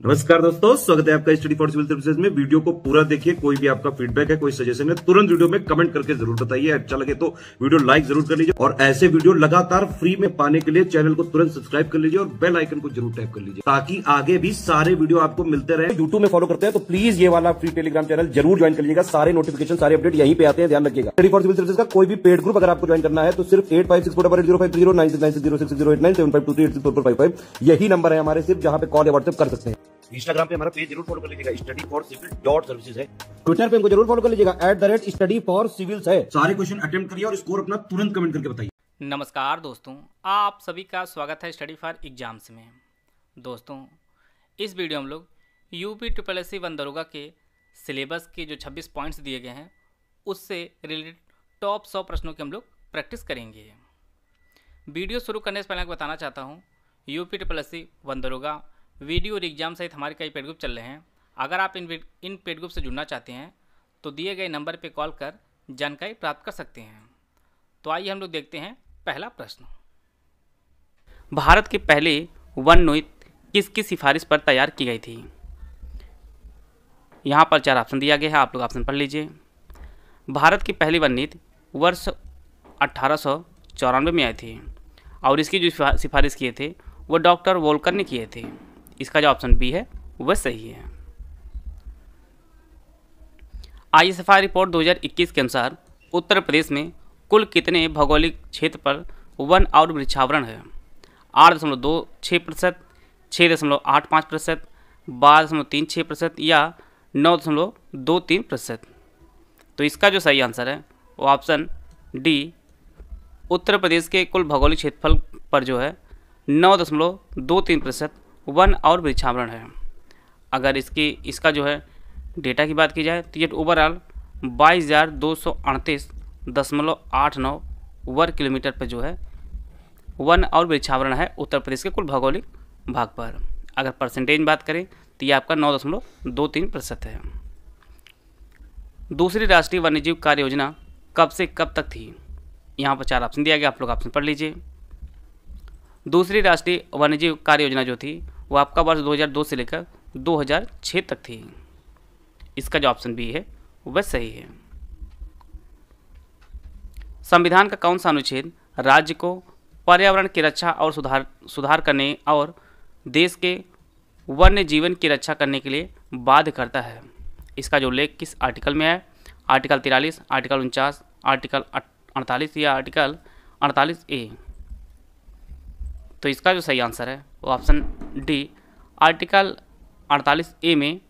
नमस्कार दोस्तों, स्वागत है आपका स्टडी फॉर सिविल सर्विसेज में। वीडियो को पूरा देखिए। कोई भी आपका फीडबैक है, कोई सजेशन है, तुरंत वीडियो में कमेंट करके जरूर बताइए। अच्छा लगे तो वीडियो लाइक जरूर कर लीजिए और ऐसे वीडियो लगातार फ्री में पाने के लिए चैनल को तुरंत सब्सक्राइब कर लीजिए और बेल आइकन को जरूर टैप कर लीजिए ताकि आगे भी सारे वीडियो आपको मिलते रहे। यूट्यूब में फॉलो करते हैं तो प्लीज ये वाला फ्री टेलीग्राम चैनल जरूर ज्वाइन कर लीजिएगा। सारे नोटिफिकेशन, सारे अपडेट यहीं पे आते हैं, ध्यान रखिएगा। स्टडी फॉर सिविल सर्विसेज का कोई भी पेड ग्रुप अगर आपको ज्वाइन करना है तो सिर्फ 85648056060975238608971523864455 यही नंबर है हमारे, सिर्फ जहां पे कॉल या व्हाट्सएप कर सकते हैं। इंस्टाग्राम पे हमारा पेज जरूर फॉलो कर लीजिएगा, स्टडी फॉर सिविल .सर्विसेज है। ट्विटर पे हमको जरूर फॉलो कर लीजिएगा, @study for civils है। सारे क्वेश्चन अटेम्प्ट करिए और स्कोर अपना तुरंत कमेंट करके बताइए। नमस्कार दोस्तों, आप सभी का स्वागत है स्टडी फॉर एग्जाम्स में। दोस्तों, इस वीडियो में हम लोग यूपी SSC 1 दरोगा के सिलेबस के जो 26 पॉइंट्स दिए गए हैं उससे रिलेटेड टॉप 100 प्रश्नों की हम लोग प्रैक्टिस करेंगे। वीडियो शुरू करने से पहले मैं बताना चाहता हूँ, यूपी SSC 1 दरोगा वीडियो और एग्जाम सहित हमारे कई पेड ग्रुप चल रहे हैं। अगर आप इन पेड ग्रुप से जुड़ना चाहते हैं तो दिए गए नंबर पर कॉल कर जानकारी प्राप्त कर सकते हैं। तो आइए हम लोग देखते हैं पहला प्रश्न। भारत के पहले वन नीति किसकी सिफारिश पर तैयार की गई थी? यहाँ पर 4 ऑप्शन दिया गया है, आप लोग ऑप्शन पढ़ लीजिए। भारत की पहली वन नीति वर्ष 1894 में आई थी और इसकी जो सिफारिश किए थे वो डॉक्टर वोल्कर ने किए थे। इसका जो ऑप्शन बी है वह सही है। ISFR रिपोर्ट 2021 के अनुसार उत्तर प्रदेश में कुल कितने भौगोलिक क्षेत्र पर वन और वृक्षावरण है? 8.26%, 6.85%, 12.36% या 9.23%। तो इसका जो सही आंसर है वो ऑप्शन डी, उत्तर प्रदेश के कुल भौगोलिक क्षेत्रफल पर जो है 9.23% वन और वृक्षावरण है। अगर इसका जो है डेटा की बात की जाए तो ये ओवरऑल 22,238.89 वर्ग किलोमीटर पर जो है वन और वृक्षावरण है उत्तर प्रदेश के कुल भौगोलिक भाग पर। अगर परसेंटेज बात करें तो ये आपका 9.23% है। दूसरी राष्ट्रीय वन्यजीव कार्य योजना कब से कब तक थी? यहाँ पर 4 ऑप्शन दिया गया, आप लोग ऑप्शन पढ़ लीजिए। दूसरी राष्ट्रीय वन्यजीव कार्य योजना जो थी वो आपका वर्ष 2002 से लेकर 2006 तक थी। इसका जो ऑप्शन बी है वह सही है। संविधान का कौन सा अनुच्छेद राज्य को पर्यावरण की रक्षा और सुधार करने और देश के वन्य जीवन की रक्षा करने के लिए बाध्य करता है? इसका जो उल्लेख किस आर्टिकल में है? आर्टिकल 43, आर्टिकल 49, आर्टिकल 48 या आर्टिकल 48A। तो इसका जो सही आंसर है वो ऑप्शन डी, आर्टिकल 48A में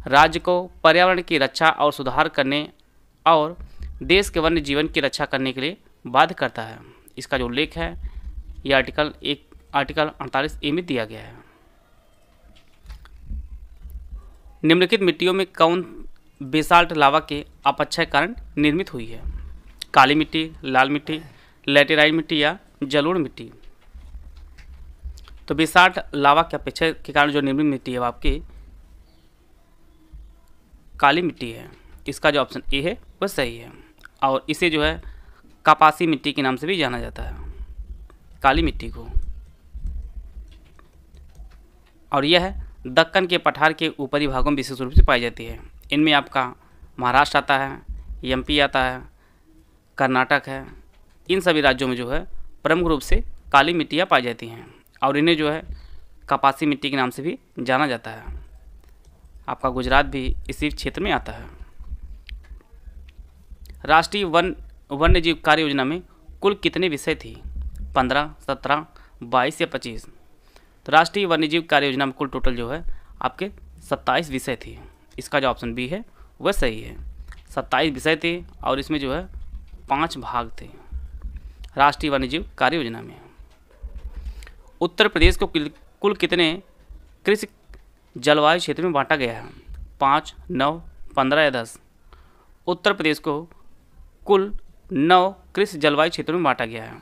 राज्य को पर्यावरण की रक्षा और सुधार करने और देश के वन्य जीवन की रक्षा करने के लिए बाध्य करता है। इसका जो उल्लेख है ये आर्टिकल 48A में दिया गया है। निम्नलिखित मिट्टियों में कौन बेसाल्ट लावा के अपक्षय कारण निर्मित हुई है? काली मिट्टी, लाल मिट्टी, लैटेराइट मिट्टी या जलोढ़ मिट्टी? तो बेसाल्ट लावा के अपक्षय के कारण जो निर्मित मिट्टी है वो आपकी काली मिट्टी है। इसका जो ऑप्शन ए है वह सही है और इसे जो है कपासी मिट्टी के नाम से भी जाना जाता है, काली मिट्टी को। और यह दक्कन के पठार के ऊपरी भागों में विशेष रूप से पाई जाती है। इनमें आपका महाराष्ट्र आता है, MP आता है, कर्नाटक है। इन सभी राज्यों में जो है प्रमुख रूप से काली मिट्टियाँ पाई जाती हैं और इन्हें जो है कपासी मिट्टी के नाम से भी जाना जाता है। आपका गुजरात भी इसी क्षेत्र में आता है। राष्ट्रीय वन्यजीव कार्य योजना में कुल कितने विषय थी? 15, 17, 22 या 25? तो राष्ट्रीय वन्यजीव कार्य योजना में कुल टोटल जो है आपके 27 विषय थे। इसका जो ऑप्शन बी है वह सही है। 27 विषय थे और इसमें जो है 5 भाग थे राष्ट्रीय वन्यजीव कार्य योजना में। उत्तर प्रदेश को कुल कितने कृषि जलवायु क्षेत्र में बांटा गया है? 5, 9, 15 या 10? उत्तर प्रदेश को कुल 9 कृषि जलवायु क्षेत्रों में बांटा गया है।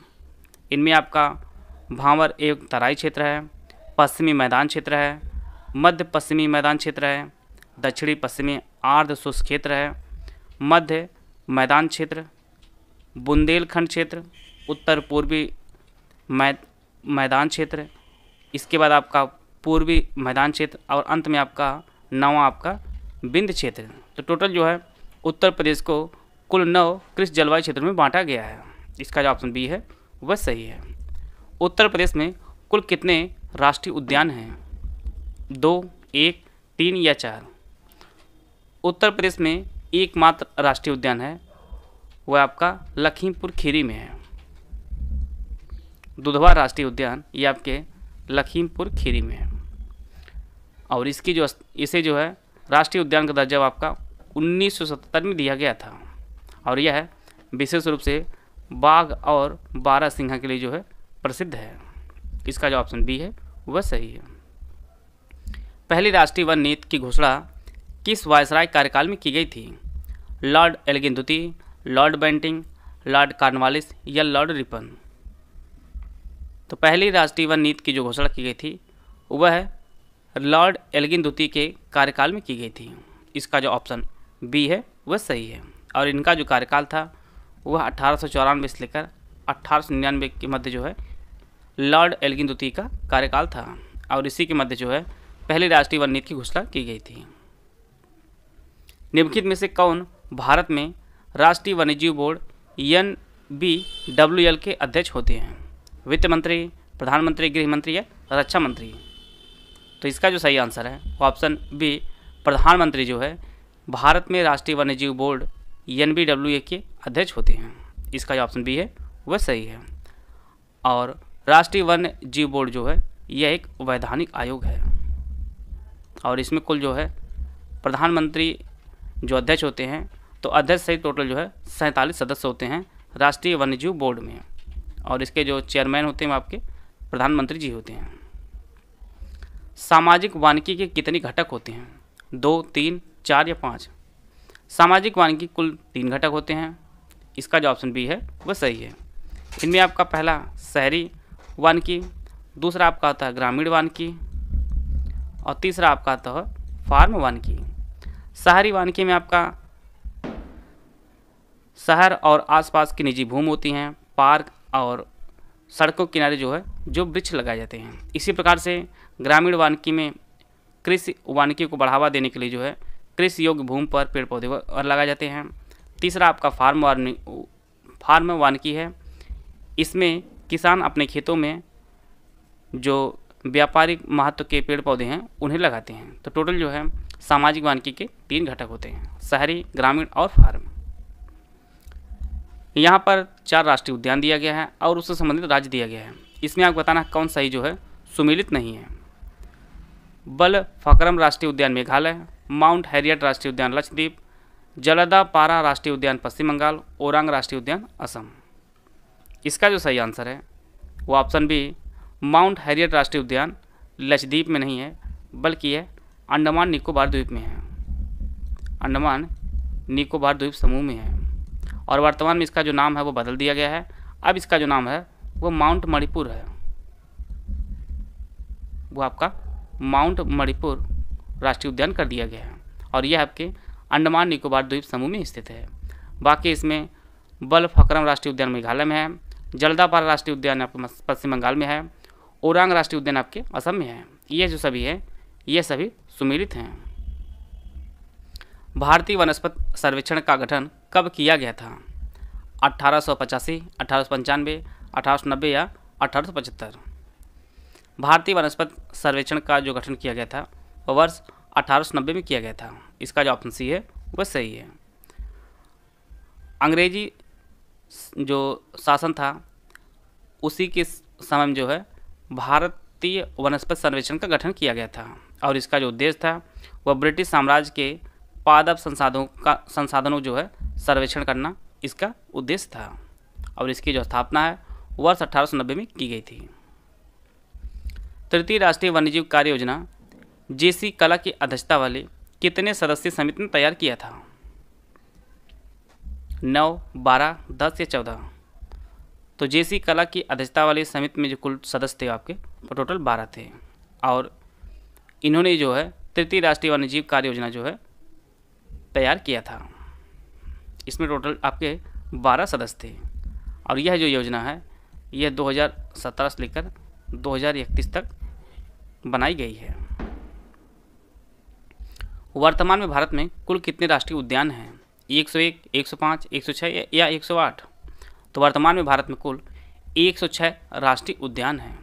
इनमें आपका भांवर एवं तराई क्षेत्र है, पश्चिमी मैदान क्षेत्र है, मध्य पश्चिमी मैदान क्षेत्र है, दक्षिणी पश्चिमी आर्द्र शुष्क क्षेत्र है, मध्य मैदान क्षेत्र, बुंदेलखंड क्षेत्र, उत्तर पूर्वी मैदान क्षेत्र। इसके बाद आपका पूर्वी मैदान क्षेत्र और अंत में आपका 9वां आपका विंध्य क्षेत्र। तो टोटल जो है उत्तर प्रदेश को कुल 9 कृषि जलवायु क्षेत्र में बांटा गया है। इसका जो ऑप्शन बी है वह सही है। उत्तर प्रदेश में कुल कितने राष्ट्रीय उद्यान हैं? 2, 1, 3 या 4? उत्तर प्रदेश में एकमात्र राष्ट्रीय उद्यान है, वह आपका लखीमपुर खीरी में है। दुधवा राष्ट्रीय उद्यान ये आपके लखीमपुर खीरी में है। और इसे जो है राष्ट्रीय उद्यान का दर्जा आपका 1977 में दिया गया था। और यह विशेष रूप से बाघ और बारहसिंघा के लिए जो है प्रसिद्ध है। इसका जो ऑप्शन बी है वह सही है। पहली राष्ट्रीय वन नीति की घोषणा किस वायसराय कार्यकाल में की गई थी? लॉर्ड एल्गिन द्वितीय, लॉर्ड बेंटिंग, लॉर्ड कॉर्नवालिस या लॉर्ड रिपन? तो पहली राष्ट्रीय वन नीति की जो घोषणा की गई थी वह लॉर्ड एल्गिन द्वितीय के कार्यकाल में की गई थी। इसका जो ऑप्शन बी है वह सही है। और इनका जो कार्यकाल था वह 1894 से लेकर 1899 के मध्य जो है लॉर्ड एल्गिन द्वितीय का कार्यकाल था। और इसी के मध्य जो है पहली राष्ट्रीय वन नीति की घोषणा की गई थी। निम्नलिखित में से कौन भारत में राष्ट्रीय वन्यजीव बोर्ड NBWL के अध्यक्ष होते हैं? वित्त मंत्री, प्रधानमंत्री, गृह मंत्री या रक्षा मंत्री? तो इसका जो सही आंसर है वो ऑप्शन बी, प्रधानमंत्री जो है भारत में राष्ट्रीय वन्यजीव बोर्ड NBWA के अध्यक्ष होते हैं। इसका जो ऑप्शन बी है वह सही है। और राष्ट्रीय वन्य जीव बोर्ड जो है यह एक वैधानिक आयोग है। और इसमें कुल जो है प्रधानमंत्री जो अध्यक्ष होते हैं, तो अध्यक्ष सहित टोटल जो है 47 सदस्य होते हैं राष्ट्रीय वन्यजीव बोर्ड में। और इसके जो चेयरमैन होते हैं वो आपके प्रधानमंत्री जी होते हैं। सामाजिक वानिकी के कितने घटक होते हैं? 2, 3, 4 या 5? सामाजिक वानिकी कुल 3 घटक होते हैं। इसका जो ऑप्शन बी है वह सही है। इनमें आपका पहला शहरी वानिकी, दूसरा आपका आता है ग्रामीण वानिकी और तीसरा आपका आता है फार्म वानिकी। शहरी वानिकी में आपका शहर और आसपास की निजी भूमि होती हैं, पार्क और सड़कों के किनारे जो है जो वृक्ष लगाए जाते हैं। इसी प्रकार से ग्रामीण वानिकी में कृषि वानिकी को बढ़ावा देने के लिए जो है कृषि योग्य भूमि पर पेड़ पौधे और लगाए जाते हैं। तीसरा आपका फार्म वानिकी है। इसमें किसान अपने खेतों में जो व्यापारिक महत्व के पेड़ पौधे हैं उन्हें लगाते हैं। तो टोटल जो है सामाजिक वानिकी के 3 घटक होते हैं, शहरी, ग्रामीण और फार्म। यहाँ पर 4 राष्ट्रीय उद्यान दिया गया है और उससे संबंधित राज्य दिया गया है। इसमें आपको बताना कौन सही जो है सुमेलित नहीं है। बलफक्रम राष्ट्रीय उद्यान मेघालय, माउंट हैरियट राष्ट्रीय उद्यान लक्षद्वीप, जलदापारा राष्ट्रीय उद्यान पश्चिम बंगाल, ओरांग राष्ट्रीय उद्यान असम। इसका जो सही आंसर है वो ऑप्शन बी, माउंट हैरियट राष्ट्रीय उद्यान लक्षद्वीप में नहीं है बल्कि यह अंडमान निकोबार द्वीप में है। अंडमान निकोबार द्वीप समूह में है। और वर्तमान में इसका जो नाम है वो बदल दिया गया है। अब इसका जो नाम है वो माउंट मणिपुर है। वो आपका माउंट मणिपुर राष्ट्रीय उद्यान कर दिया गया है और यह आपके अंडमान निकोबार द्वीप समूह में स्थित है। बाकी इसमें बलफक्रम राष्ट्रीय उद्यान मेघालय में है, जलदापारा राष्ट्रीय उद्यान आपके पश्चिम बंगाल में है, ओरांग राष्ट्रीय उद्यान आपके असम में है। ये जो सभी है ये सभी सुमेलित हैं। भारतीय वनस्पति सर्वेक्षण का गठन कब किया गया था? 1885, 1895, 1890 या 1875? भारतीय वनस्पति सर्वेक्षण का जो गठन किया गया था वह वर्ष 1890 में किया गया था। इसका जो ऑप्शन सी है वह सही है। अंग्रेजी जो शासन था उसी के समय में जो है भारतीय वनस्पति सर्वेक्षण का गठन किया गया था और इसका जो उद्देश्य था वह ब्रिटिश साम्राज्य के पादप संसाधनों जो है सर्वेक्षण करना इसका उद्देश्य था। और इसकी जो स्थापना है वर्ष 1890 में की गई थी। तृतीय राष्ट्रीय वन्यजीव कार्य योजना JC कला की अध्यक्षता वाली कितने सदस्यीय समिति ने तैयार किया था? 9, 12, 10 या 14? तो JC कला की अध्यक्षता वाली समिति में जो कुल सदस्य थे आपके वो टोटल 12 थे और इन्होंने जो है तृतीय राष्ट्रीय वन्यजीव कार्य योजना जो है तैयार किया था। इसमें टोटल आपके 12 सदस्य थे और यह जो योजना है यह 2017 से लेकर 2031 तक बनाई गई है। वर्तमान में भारत में कुल कितने राष्ट्रीय उद्यान हैं? 101, 105, 106 या 108? तो वर्तमान में भारत में कुल 106 राष्ट्रीय उद्यान हैं।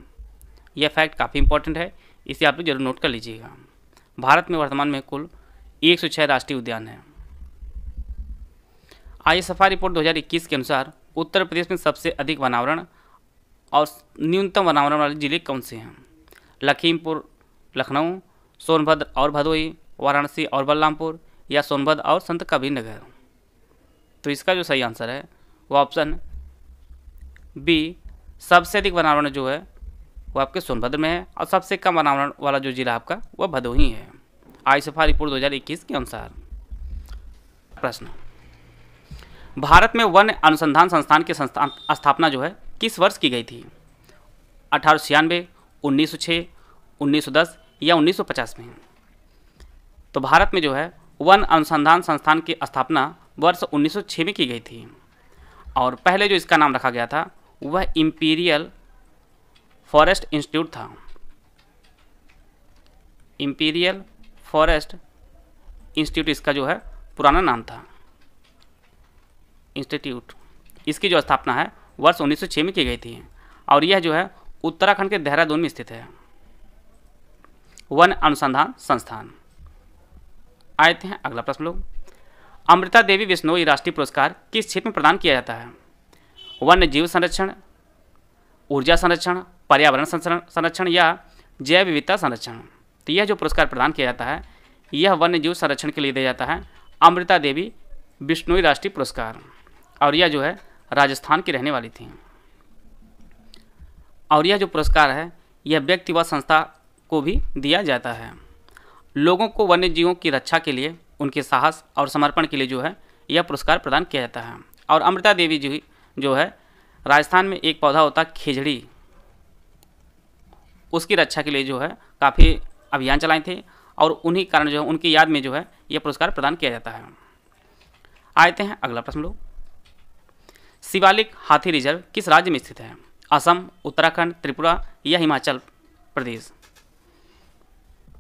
यह फैक्ट काफ़ी इंपॉर्टेंट है, इसे आप लोग जरूर नोट कर लीजिएगा। भारत में वर्तमान में कुल 106 राष्ट्रीय उद्यान हैं। ISFR रिपोर्ट 2021 के अनुसार उत्तर प्रदेश में सबसे अधिक वनावरण और न्यूनतम वनावरण वाले जिले कौन से हैं? लखीमपुर, लखनऊ, सोनभद्र और भदोही, वाराणसी और बलरामपुर या सोनभद्र और संत कबीरनगर? तो इसका जो सही आंसर है वो ऑप्शन बी, सबसे अधिक वनावरण जो है वो आपके सोनभद्र में है और सबसे कम वनावरण वाला जो जिला आपका वह भदोही है, ISFR रिपोर्ट 2021 के अनुसार। प्रश्न, भारत में वन अनुसंधान संस्थान की स्थापना जो है किस वर्ष की गई थी? 1896, 1906, 1910 या 1950 में? तो भारत में जो है वन अनुसंधान संस्थान की स्थापना वर्ष 1906 में की गई थी और पहले जो इसका नाम रखा गया था वह इंपीरियल फॉरेस्ट इंस्टीट्यूट था। इंपीरियल फॉरेस्ट इंस्टीट्यूट इसका जो है पुराना नाम था, इंस्टीट्यूट। इसकी जो स्थापना है वर्ष 1906 में की गई थी और यह जो है उत्तराखंड के देहरादून में स्थित है। वन अनुसंधान संस्थान। आते हैं अगला प्रश्न लोग। अमृता देवी बिश्नोई राष्ट्रीय पुरस्कार किस क्षेत्र में प्रदान किया जाता है? वन्य जीव संरक्षण, ऊर्जा संरक्षण, पर्यावरण संरक्षण या जैव विविधता संरक्षण? तो यह जो पुरस्कार प्रदान किया जाता है यह वन्य जीव संरक्षण के लिए दिया जाता है अमृता देवी बिश्नोई राष्ट्रीय पुरस्कार और यह जो है राजस्थान की रहने वाली थी। और यह जो पुरस्कार है यह व्यक्ति व संस्था को भी दिया जाता है। लोगों को वन्य जीवों की रक्षा के लिए उनके साहस और समर्पण के लिए जो है यह पुरस्कार प्रदान किया जाता है। और अमृता देवी जी जो है राजस्थान में एक पौधा होता है खेजड़ी, उसकी रक्षा के लिए जो है काफ़ी अभियान चलाए थे और उन्हीं कारण जो है उनकी याद में जो है यह पुरस्कार प्रदान किया जाता है। आते हैं अगला प्रश्न लोग। शिवालिक हाथी रिजर्व किस राज्य में स्थित है? असम, उत्तराखंड, त्रिपुरा या हिमाचल प्रदेश?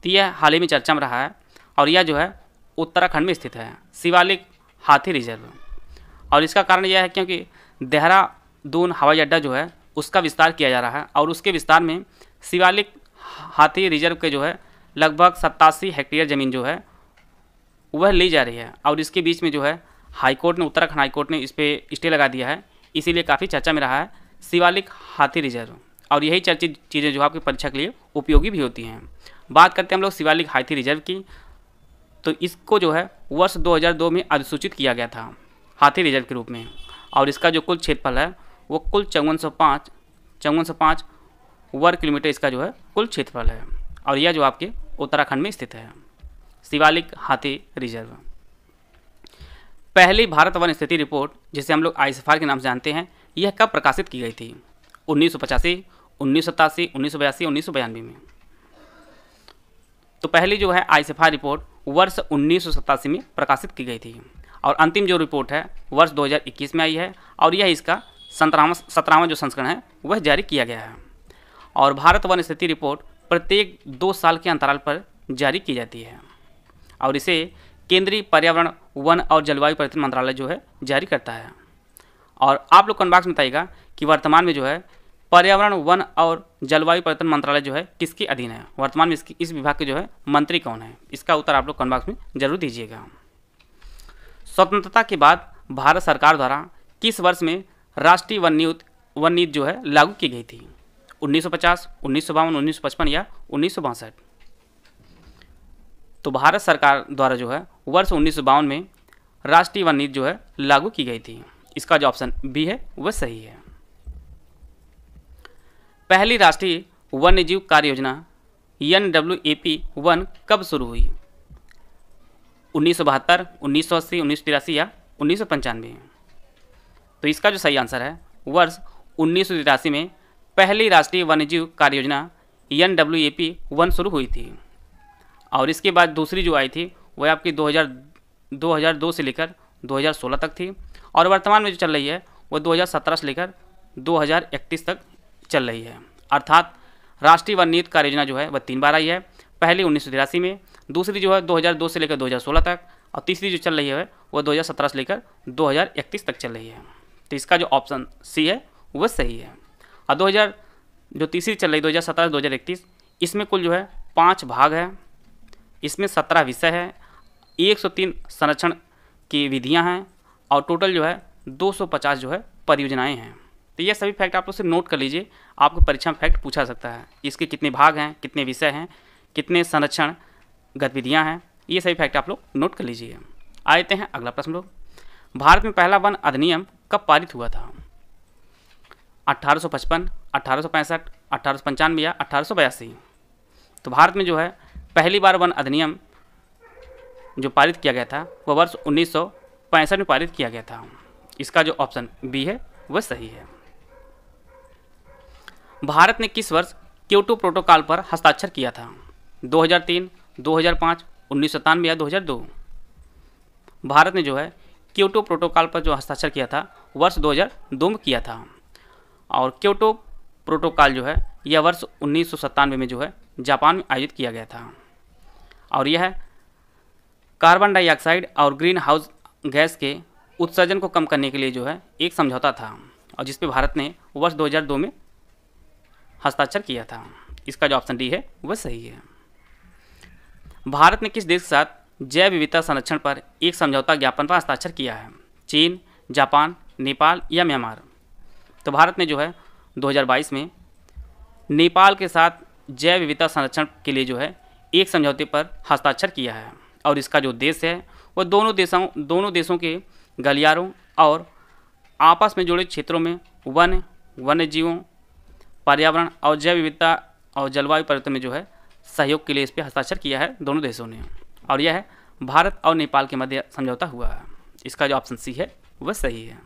तो यह हाल ही में चर्चा में रहा है और यह जो है उत्तराखंड में स्थित है, शिवालिक हाथी रिजर्व। और इसका कारण यह है क्योंकि देहरादून हवाई अड्डा जो है उसका विस्तार किया जा रहा है और उसके विस्तार में शिवालिक हाथी रिजर्व के जो है लगभग 87 हेक्टेयर ज़मीन जो है वह ली जा रही है और इसके बीच में जो है हाईकोर्ट ने, उत्तराखंड हाईकोर्ट ने इस पर स्टे लगा दिया है, इसीलिए काफ़ी चर्चा में रहा है शिवालिक हाथी रिजर्व। और यही चर्चित चीज़ें जो आपकी परीक्षा के लिए उपयोगी भी होती हैं। बात करते हैं हम लोग शिवालिक हाथी रिजर्व की, तो इसको जो है वर्ष 2002 में अधिसूचित किया गया था हाथी रिजर्व के रूप में और इसका जो कुल क्षेत्रफल है वो कुल 5405 वर्ग किलोमीटर इसका जो है कुल क्षेत्रफल है और यह जो आपके उत्तराखंड में स्थित है, शिवालिक हाथी रिजर्व। पहली भारत वन स्थिति रिपोर्ट जिसे हम लोग ISFR के नाम से जानते हैं यह कब प्रकाशित की गई थी? 1985, 1987, 1982, 1992 में? तो पहली जो है ISFR रिपोर्ट वर्ष 1987 में प्रकाशित की गई थी और अंतिम जो रिपोर्ट है वर्ष 2021 में आई है और यह इसका 17वां जो संस्करण है वह जारी किया गया है। और भारत वन स्थिति रिपोर्ट प्रत्येक 2 साल के अंतराल पर जारी की जाती है और इसे केंद्रीय पर्यावरण, वन और जलवायु परिवर्तन मंत्रालय जो है जारी करता है। और आप लोग कमेंट बॉक्स में बताइएगा कि वर्तमान में जो है पर्यावरण, वन और जलवायु परिवर्तन मंत्रालय जो है किसके अधीन है? वर्तमान में इस विभाग के जो है मंत्री कौन है? इसका उत्तर आप लोग कमेंट बॉक्स में जरूर दीजिएगा। स्वतंत्रता के बाद भारत सरकार द्वारा किस वर्ष में राष्ट्रीय वन नीति जो है लागू की गई थी? 1950, 1952, 1955 या 1962? तो भारत सरकार द्वारा जो है वर्ष 1952 में राष्ट्रीय वन नीति जो है लागू की गई थी। इसका जो ऑप्शन बी है वह सही है। पहली राष्ट्रीय वन्यजीव कार्य योजना NWAP-1 कब शुरू हुई? 1972, 1980, 1983 या 1995? तो इसका जो सही आंसर है वर्ष 1983 में पहली राष्ट्रीय वन्यजीव कार्य योजना NWAP-1 शुरू हुई थी और इसके बाद दूसरी जो आई थी वह आपकी 2002 से लेकर 2016 तक थी और वर्तमान में जो चल रही है वो 2017 से लेकर 2031 तक चल रही है। अर्थात राष्ट्रीय वन नीति कार्य योजना जो है वह 3 बार आई है। पहली 1983 में, दूसरी जो है 2002 से लेकर 2016 तक, और तीसरी जो चल रही है वो 2017 से लेकर 2031 तक चल रही है। तो इसका जो ऑप्शन सी है वह सही है। और जो तीसरी चल रही 2017 से 2031, इसमें कुल जो है 5 भाग है, इसमें 17 विषय है, 103 संरक्षण की विधियां हैं, और टोटल जो है 250 जो है परियोजनाएं हैं। तो ये सभी फैक्ट आप लोग सिर्फ नोट कर लीजिए, आपको परीक्षा में फैक्ट पूछा सकता है। इसके कितने भाग हैं, कितने विषय हैं, कितने संरक्षण गतिविधियां हैं, ये सभी फैक्ट आप लोग नोट कर लीजिए। आते हैं अगला प्रश्न लोग। भारत में पहला वन अधिनियम कब पारित हुआ था? 1855, 1865, 1895 या 1882? तो भारत में जो है पहली बार वन अधिनियम जो पारित किया गया था वह वर्ष 1965 में पारित किया गया था। इसका जो ऑप्शन बी है वह सही है। भारत ने किस वर्ष क्योटो प्रोटोकॉल पर हस्ताक्षर किया था? 2003, 2005, 1997 या 2002? भारत ने जो है क्योटो प्रोटोकॉल पर जो हस्ताक्षर किया था वर्ष 2002 में किया था। और क्योटो प्रोटोकॉल जो है यह वर्ष 1997 में जो है जापान में आयोजित किया गया था। और यह कार्बन डाइऑक्साइड और ग्रीन हाउस गैस के उत्सर्जन को कम करने के लिए जो है एक समझौता था, और जिस पे भारत ने वर्ष 2002 में हस्ताक्षर किया था। इसका जो ऑप्शन डी है वह सही है। भारत ने किस देश के साथ जैव विविधता संरक्षण पर एक समझौता ज्ञापन पर हस्ताक्षर किया है? चीन, जापान, नेपाल या म्यांमार? तो भारत ने जो है 2022 में नेपाल के साथ जैव विविधता संरक्षण के लिए जो है एक समझौते पर हस्ताक्षर किया है, और इसका जो उद्देश्य है वह दोनों देशों के गलियारों और आपस में जुड़े क्षेत्रों में वन्य जीवों, पर्यावरण और जैव विविधता और जलवायु परिवर्तन में जो है सहयोग के लिए इस पर हस्ताक्षर किया है दोनों देशों ने, और यह है भारत और नेपाल के मध्य समझौता हुआ है। इसका जो ऑप्शन सी है वह सही है।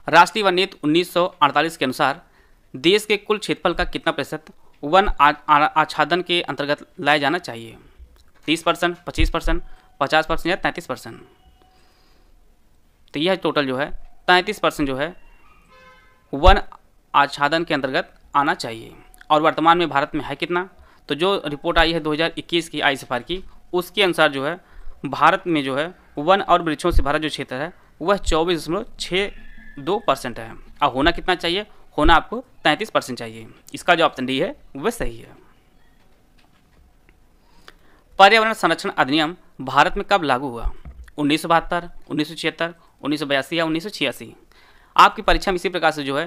राष्ट्रीय वन नीति 1948 के अनुसार देश के कुल क्षेत्रफल का कितना प्रतिशत वन आच्छादन के अंतर्गत लाया जाना चाहिए? 30%, 25%, 50% या 33%? तो यह टोटल जो है 33% जो है वन आच्छादन के अंतर्गत आना चाहिए। और वर्तमान में भारत में है कितना? तो जो रिपोर्ट आई है 2021 की ICFR की, उसके अनुसार जो है भारत में जो है वन और वृक्षों से भरा जो क्षेत्र है वह 24.62% है। अब होना कितना चाहिए? होना आपको 33% चाहिए। इसका जो ऑप्शन डी है वह सही है। पर्यावरण संरक्षण अधिनियम भारत में कब लागू हुआ? 1972, 1976, 1982 या 1986? आपकी परीक्षा में इसी प्रकार से जो है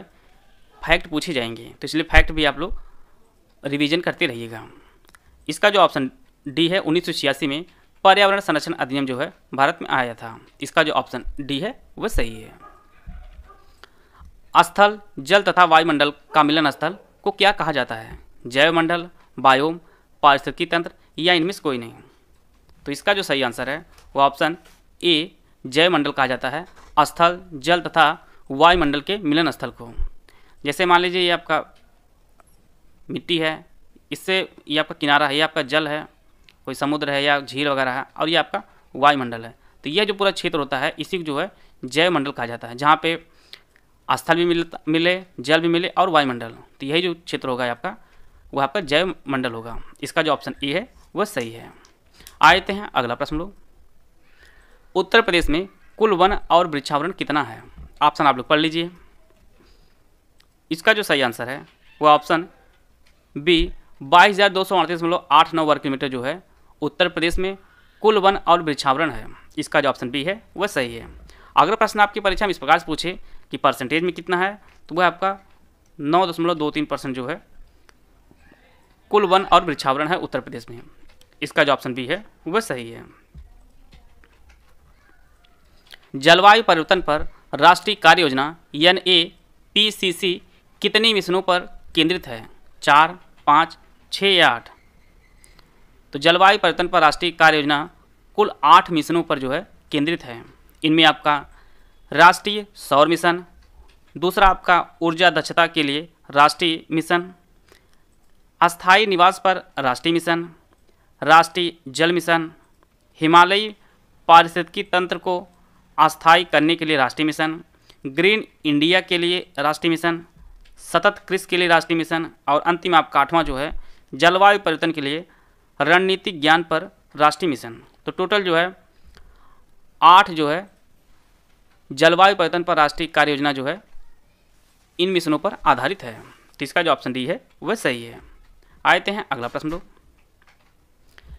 फैक्ट पूछे जाएंगे, तो इसलिए फैक्ट भी आप लोग रिवीजन करते रहिएगा। इसका जो ऑप्शन डी है 1986 में पर्यावरण संरक्षण अधिनियम जो है भारत में आया था। इसका जो ऑप्शन डी है वह सही है। स्थल, जल तथा वायुमंडल का मिलन स्थल को क्या कहा जाता है? जैवमंडल, बायोम, पारिस्थितिकी तंत्र या इनमें से कोई नहीं? तो इसका जो सही आंसर है वो ऑप्शन ए जैवमंडल कहा जाता है स्थल, जल तथा वायुमंडल के मिलन स्थल को। जैसे मान लीजिए ये आपका मिट्टी है, इससे ये आपका किनारा है, ये आपका जल है, कोई समुद्र है या झील वगैरह है, और ये आपका वायुमंडल है। तो यह जो पूरा क्षेत्र होता है इसी को जो है जैवमंडल कहा जाता है, जहाँ पे स्थल भी मिले, जल भी मिले और वायुमंडल। तो यही जो क्षेत्र होगा आपका वह आपका जैवमंडल होगा। इसका जो ऑप्शन ए है वह सही है। आते हैं अगला प्रश्न लोग। उत्तर प्रदेश में कुल वन और वृक्षावरण कितना है? ऑप्शन आप लोग पढ़ लीजिए। इसका जो सही आंसर है वह ऑप्शन बी 22,238.89 वर्ग किलोमीटर जो है उत्तर प्रदेश में कुल वन और वृक्षावरण है। इसका जो ऑप्शन बी है वह सही है। अगर प्रश्न आपकी परीक्षा में इस प्रकार से पूछे कि परसेंटेज में कितना है, तो वह आपका 9.23% जो है कुल वन और वृक्षावरण है उत्तर प्रदेश में। इसका जो ऑप्शन बी है वह सही है। जलवायु परिवर्तन पर राष्ट्रीय कार्य योजना NAPCC कितनी मिशनों पर केंद्रित है? 4, 5, 6 या 8? तो जलवायु परिवर्तन पर राष्ट्रीय कार्य योजना कुल 8 मिशनों पर जो है केंद्रित है। इनमें आपका राष्ट्रीय सौर मिशन, दूसरा आपका ऊर्जा दक्षता के लिए राष्ट्रीय मिशन, अस्थायी निवास पर राष्ट्रीय मिशन, राष्ट्रीय जल मिशन, हिमालयी पारिस्थितिकी तंत्र को अस्थायी करने के लिए राष्ट्रीय मिशन, ग्रीन इंडिया के लिए राष्ट्रीय मिशन, सतत कृषि के लिए राष्ट्रीय मिशन, और अंतिम आपका 8वां जो है जलवायु परिवर्तन के लिए रणनीतिक ज्ञान पर राष्ट्रीय मिशन। तो टोटल जो है 8 जो है जलवायु परिवर्तन पर राष्ट्रीय कार्य योजना जो है इन मिशनों पर आधारित है। तो इसका जो ऑप्शन डी है वह सही है। आते हैं अगला प्रश्न लोग।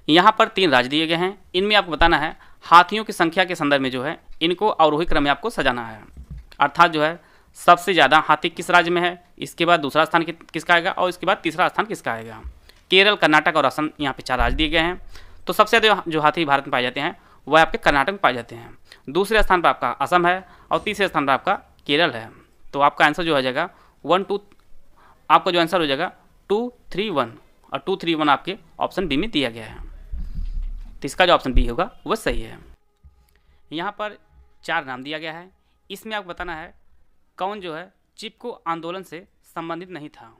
यहाँ पर 3 राज्य दिए गए हैं, इनमें आपको बताना है हाथियों की संख्या के संदर्भ में जो है इनको अवरोही क्रम में आपको सजाना है। अर्थात जो है सबसे ज़्यादा हाथी किस राज्य में है, इसके बाद दूसरा स्थान किसका आएगा, और इसके बाद तीसरा स्थान किसका आएगा। केरल, कर्नाटक और असम यहाँ पे 4 राज्य दिए गए हैं। तो सबसे ज़्यादा जो हाथी भारत में पाए जाते हैं वह आपके कर्नाटक में पाए जाते हैं, दूसरे स्थान पर आपका असम है और तीसरे स्थान पर आपका केरल है। तो आपका आंसर जो हो जाएगा 1 2, आपका जो आंसर हो जाएगा 2 3 1, और 2 3 1 आपके ऑप्शन बी में दिया गया है। तो इसका जो ऑप्शन बी होगा वह सही है। यहाँ पर 4 नाम दिया गया है, इसमें आपको बताना है कौन जो है चिपको आंदोलन से संबंधित नहीं था।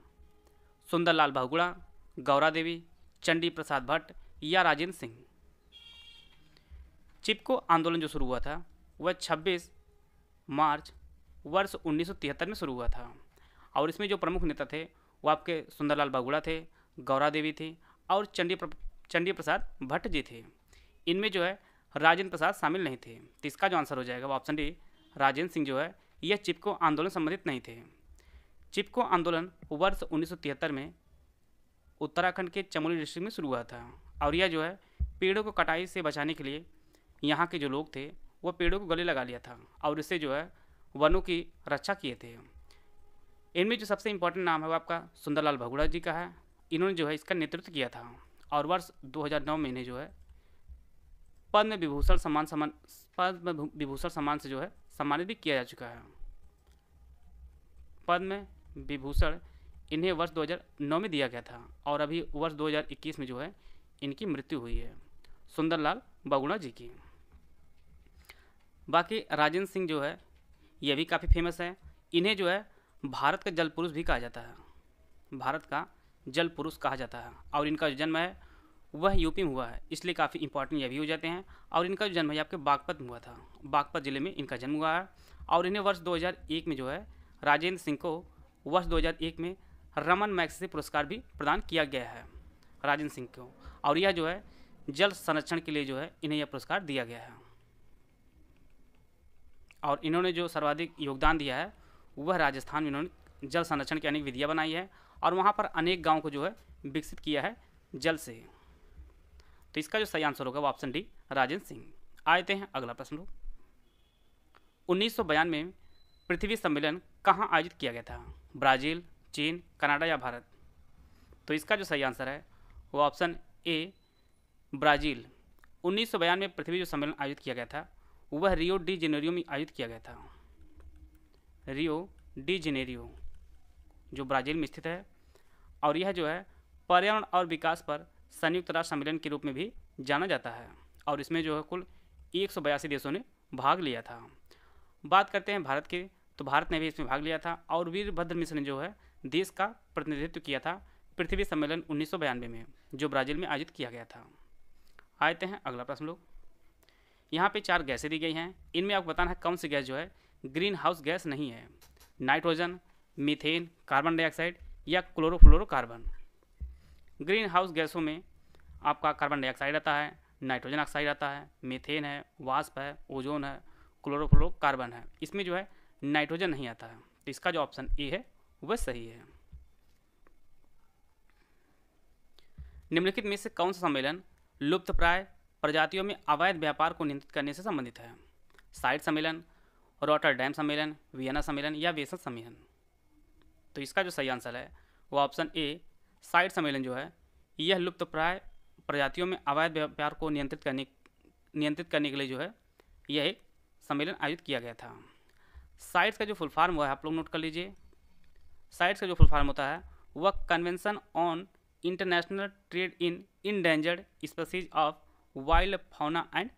सुंदरलाल बहुगुणा, गौरा देवी, चंडी प्रसाद भट्ट या राजेंद्र सिंह। चिपको आंदोलन जो शुरू हुआ था वह 26 मार्च वर्ष 1973 में शुरू हुआ था, और इसमें जो प्रमुख नेता थे वो आपके सुंदरलाल बहुगुणा थे, गौरा देवी थी और चंडी प्रसाद भट्ट जी थे। इनमें जो है राजेंद्र प्रसाद शामिल नहीं थे। तो इसका जो आंसर हो जाएगा वो ऑप्शन डी राजेंद्र सिंह जो है यह चिपको आंदोलन संबंधित नहीं थे। चिपको आंदोलन वर्ष 1973 में उत्तराखंड के चमोली डिस्ट्रिक्ट में शुरू हुआ था, और यह जो है पेड़ों को कटाई से बचाने के लिए यहाँ के जो लोग थे वो पेड़ों को गले लगा लिया था और इससे जो है वनों की रक्षा किए थे। इनमें जो सबसे इम्पोर्टेंट नाम है वो आपका सुंदरलाल बहुगुणा जी का है। इन्होंने जो है इसका नेतृत्व किया था, और वर्ष 2009 में इन्हें जो है पद्म विभूषण सम्मान से जो है सम्मानित भी किया जा चुका है। पद्म विभूषण इन्हें वर्ष 2009 में दिया गया था, और अभी वर्ष 2021 में जो है इनकी मृत्यु हुई है सुंदरलाल बहुगुणा जी की। बाकी राजेंद्र सिंह जो है ये भी काफ़ी फेमस है। इन्हें जो है भारत का जल पुरुष भी कहा जाता है, भारत का जल पुरुष कहा जाता है, और इनका जो जन्म है वह यूपी में हुआ है, इसलिए काफ़ी इंपॉर्टेंट ये भी हो जाते हैं। और इनका जो जन्म है आपके बागपत में हुआ था, बागपत ज़िले में इनका जन्म हुआ है, और इन्हें वर्ष 2001 में जो है राजेंद्र सिंह को वर्ष 2001 में रमन मैग्सेसे पुरस्कार भी प्रदान किया गया है राजेंद्र सिंह को, और यह जो है जल संरक्षण के लिए जो है इन्हें यह पुरस्कार दिया गया है। और इन्होंने जो सर्वाधिक योगदान दिया है वह राजस्थान में इन्होंने जल संरक्षण की अनेक विधियाँ बनाई है, और वहाँ पर अनेक गाँव को जो है विकसित किया है जल से। तो इसका जो सही आंसर होगा वो ऑप्शन डी राजेंद्र सिंह। आते हैं अगला प्रश्न। 1992 में पृथ्वी सम्मेलन कहाँ आयोजित किया गया था, ब्राज़ील, चीन, कनाडा या भारत। तो इसका जो सही आंसर है वो ऑप्शन ए ब्राज़ील। 1992 में पृथ्वी जो सम्मेलन आयोजित किया गया था वह रियो डी जेनेरियो में आयोजित किया गया था। रियो डी जेनेरियो जो ब्राज़ील में स्थित है, और यह जो है पर्यावरण और विकास पर संयुक्त राष्ट्र सम्मेलन के रूप में भी जाना जाता है, और इसमें जो है कुल 182 देशों ने भाग लिया था। बात करते हैं भारत की, तो भारत ने भी इसमें भाग लिया था, और वीरभद्र मिश्र ने जो है देश का प्रतिनिधित्व किया था पृथ्वी सम्मेलन 1992 में जो ब्राज़ील में आयोजित किया गया था। आते हैं अगला प्रश्न लोग। यहाँ पे 4 गैसें दी गई हैं, इनमें आपको बताना है कौन सी गैस जो है ग्रीन हाउस गैस नहीं है, नाइट्रोजन, मीथेन, कार्बन डाइऑक्साइड या क्लोरोफ्लोरोकार्बन। ग्रीन हाउस गैसों में आपका कार्बन डाइऑक्साइड आता है, नाइट्रोजन ऑक्साइड आता है, मीथेन है, वाष्प है, ओजोन है, क्लोरोफ्लोरोकार्बन है। इसमें जो है नाइट्रोजन नहीं आता है। तो इसका जो ऑप्शन ए है वह सही है। निम्नलिखित में से कौन सा सम्मेलन लुप्तप्राय प्रजातियों में अवैध व्यापार को नियंत्रित करने से संबंधित है, साइट सम्मेलन, रॉटरडैम सम्मेलन, वियना सम्मेलन या वेसल सम्मेलन। तो इसका जो सही आंसर है वो ऑप्शन ए साइट सम्मेलन जो है यह लुप्तप्राय प्रजातियों में अवैध व्यापार को नियंत्रित करने के लिए जो है यह एक सम्मेलन आयोजित किया गया था। साइट्स का जो फुल फॉर्म हुआ है आप लोग नोट कर लीजिए। साइट्स का जो फुल फॉर्म होता है वह convention on international trade in endangered species of wild fauna and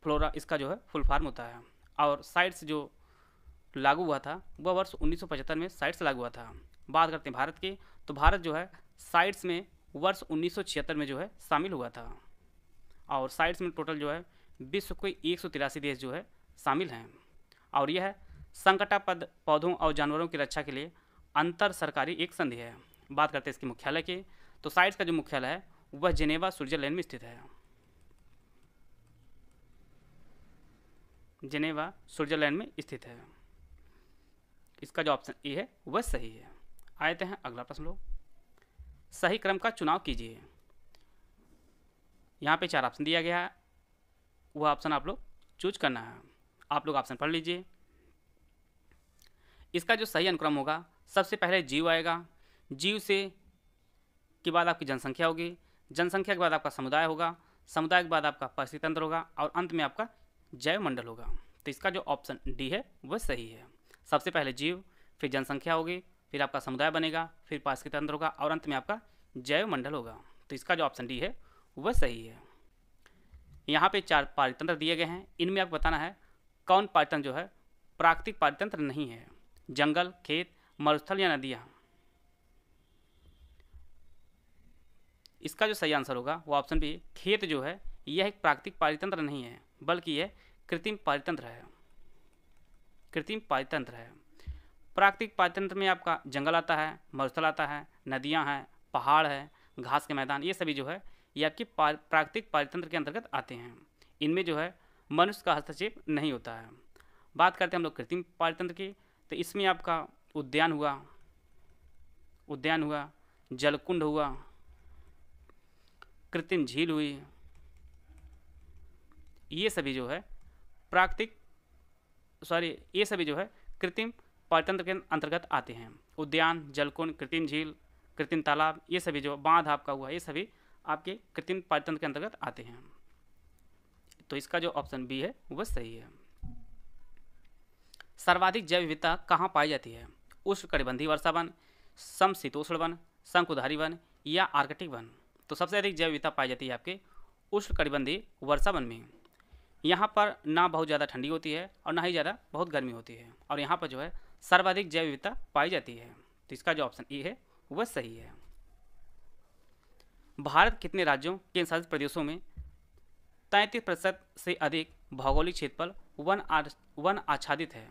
flora, इसका जो है फुल फॉर्म होता है। और साइट्स जो लागू हुआ था वह वर्ष 1975 में साइट्स लागू हुआ था। बात करते हैं भारत की, तो भारत जो है साइट्स में वर्ष 1976 में जो है शामिल हुआ था, और साइट्स में टोटल जो है विश्व के 183 देश जो है शामिल हैं, और यह संकटापद पौधों और जानवरों की रक्षा के लिए अंतर सरकारी एक संधि है। बात करते हैं इसके मुख्यालय की, तो साइट्स का जो मुख्यालय है वह जिनेवा स्विट्जरलैंड में स्थित है। जिनेवा स्विट्जरलैंड में स्थित है। इसका जो ऑप्शन ए है वह सही है। आते हैं अगला प्रश्न लोग, सही क्रम का चुनाव कीजिए। यहाँ पे 4 ऑप्शन दिया गया है, वह ऑप्शन आप लोग चूज करना है। आप लोग ऑप्शन पढ़ लीजिए। इसका जो सही अनुक्रम होगा, सबसे पहले जीव आएगा, जीव से के बाद आपकी जनसंख्या होगी, जनसंख्या के बाद आपका समुदाय होगा, समुदाय के बाद आपका परिस्थिति तंत्र होगा और अंत में आपका जैव मंडल होगा। तो इसका जो ऑप्शन डी है वह सही है। सबसे पहले जीव, फिर जनसंख्या होगी, फिर आपका समुदाय बनेगा, फिर पारिस्थितिक तंत्र होगा और अंत में आपका जैव मंडल होगा। तो इसका जो ऑप्शन डी है वह सही है। यहाँ पे 4 पारितंत्र दिए गए हैं, इनमें आपको बताना है कौन पारितंत्र जो है प्राकृतिक पारितंत्र नहीं है। जंगल, खेत, मरुस्थल या नदियाँ। इसका जो सही आंसर होगा वो ऑप्शन बी, खेत जो है यह एक प्राकृतिक पारितंत्र नहीं है बल्कि यह कृत्रिम पारितंत्र है। कृत्रिम पारितंत्र है। प्राकृतिक पारितंत्र में आपका जंगल आता है, मरुस्थल आता है, नदियां हैं, पहाड़ है, घास के मैदान, ये सभी जो है ये आपके प्राकृतिक पारितंत्र के अंतर्गत आते हैं। इनमें जो है मनुष्य का हस्तक्षेप नहीं होता है। बात करते हैं हम लोग कृत्रिम पारितंत्र की, तो इसमें आपका उद्यान हुआ, जलकुंड हुआ, कृत्रिम झील हुई, ये सभी जो है ये सभी जो है कृत्रिम पारितंत्र के अंतर्गत आते हैं। उद्यान, जलकुंड, कृत्रिम झील, कृत्रिम तालाब, ये सभी जो बांध आपका हुआ, ये सभी आपके कृत्रिम पारितंत्र के अंतर्गत आते हैं। तो इसका जो ऑप्शन बी है वह सही है। सर्वाधिक जैव विविधता कहाँ पाई जाती है? उष्णकटिबंधीय वर्षा वन, समशीतोष्ण वन, शंकुधारी वन या आर्कटिक वन। तो सबसे अधिक जैव विविधता पाई जाती है आपके उष्णकटिबंधीय वर्षा वन में। यहाँ पर ना बहुत ज़्यादा ठंडी होती है और ना ही ज़्यादा बहुत गर्मी होती है और यहाँ पर जो है सर्वाधिक जैव विविधता पाई जाती है। तो इसका जो ऑप्शन ए है वह सही है। भारत कितने राज्यों, केंद्र शासित प्रदेशों में 33% से अधिक भौगोलिक क्षेत्रफल वन आच्छादित है?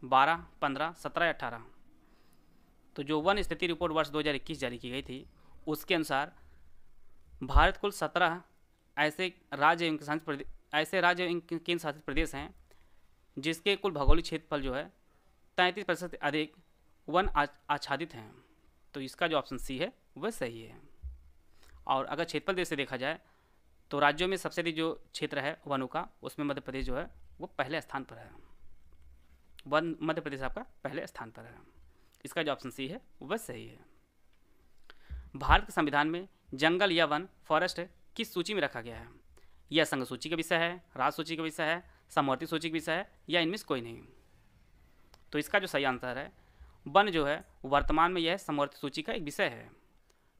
12, 15, 17 या 18। तो जो वन स्थिति रिपोर्ट वर्ष 2021 जारी की गई थी उसके अनुसार भारत कुल 17 ऐसे राज्य एवं केंद्र शासित प्रदेश हैं जिसके कुल भौगोलिक क्षेत्रफल जो है 33% से अधिक वन आच्छादित हैं। तो इसका जो ऑप्शन सी है वह सही है। और अगर क्षेत्रफल देश से देखा जाए तो राज्यों में सबसे अधिक जो क्षेत्र है वनों का, उसमें मध्य प्रदेश जो है वो पहले स्थान पर है। मध्य प्रदेश आपका पहले स्थान पर है। इसका जो ऑप्शन सी है वह सही है। भारत के संविधान में जंगल या वन, फॉरेस्ट किस सूची में रखा गया है? यह संघ सूची का विषय है, राज्य सूची का विषय है, समवर्ती सूची का विषय है या इनमें से कोई नहीं। तो इसका जो सही आंसर है, वन जो है वर्तमान में यह समवर्ती सूची का एक विषय है।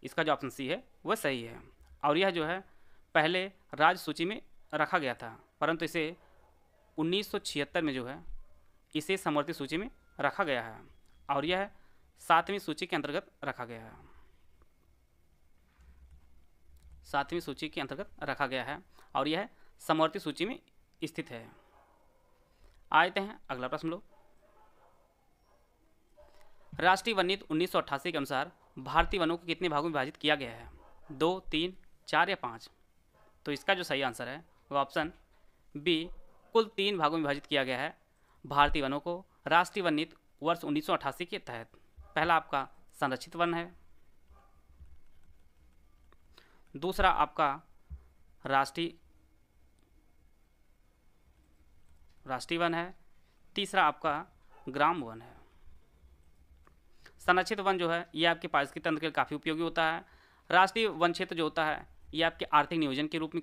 इसका जो ऑप्शन सी है वह सही है। और यह जो है पहले राज्य सूची में रखा गया था, परंतु इसे 1976 में जो है इसे समवर्ती सूची में रखा गया है और यह 7वीं सूची के अंतर्गत रखा गया है। 7वीं सूची के अंतर्गत रखा गया है और यह समवर्ती सूची में स्थित है। आते हैं अगला प्रश्न लोग, राष्ट्रीय वन नीति 1988 के अनुसार भारतीय वनों को कितने भागों में विभाजित किया गया है? 2, 3, 4 या 5। तो इसका जो सही आंसर है वो ऑप्शन बी, कुल 3 भागों में विभाजित किया गया है भारतीय वनों को राष्ट्रीय वन नीति वर्ष 1988 के तहत। पहला आपका संरक्षित वन है, दूसरा आपका राष्ट्रीय वन है, तीसरा आपका ग्राम वन है। संरक्षित वन जो है ये आपके पारिस्थितिक तंत्र के लिए काफ़ी उपयोगी होता है। राष्ट्रीय वन क्षेत्र जो होता है ये आपके आर्थिक नियोजन के रूप में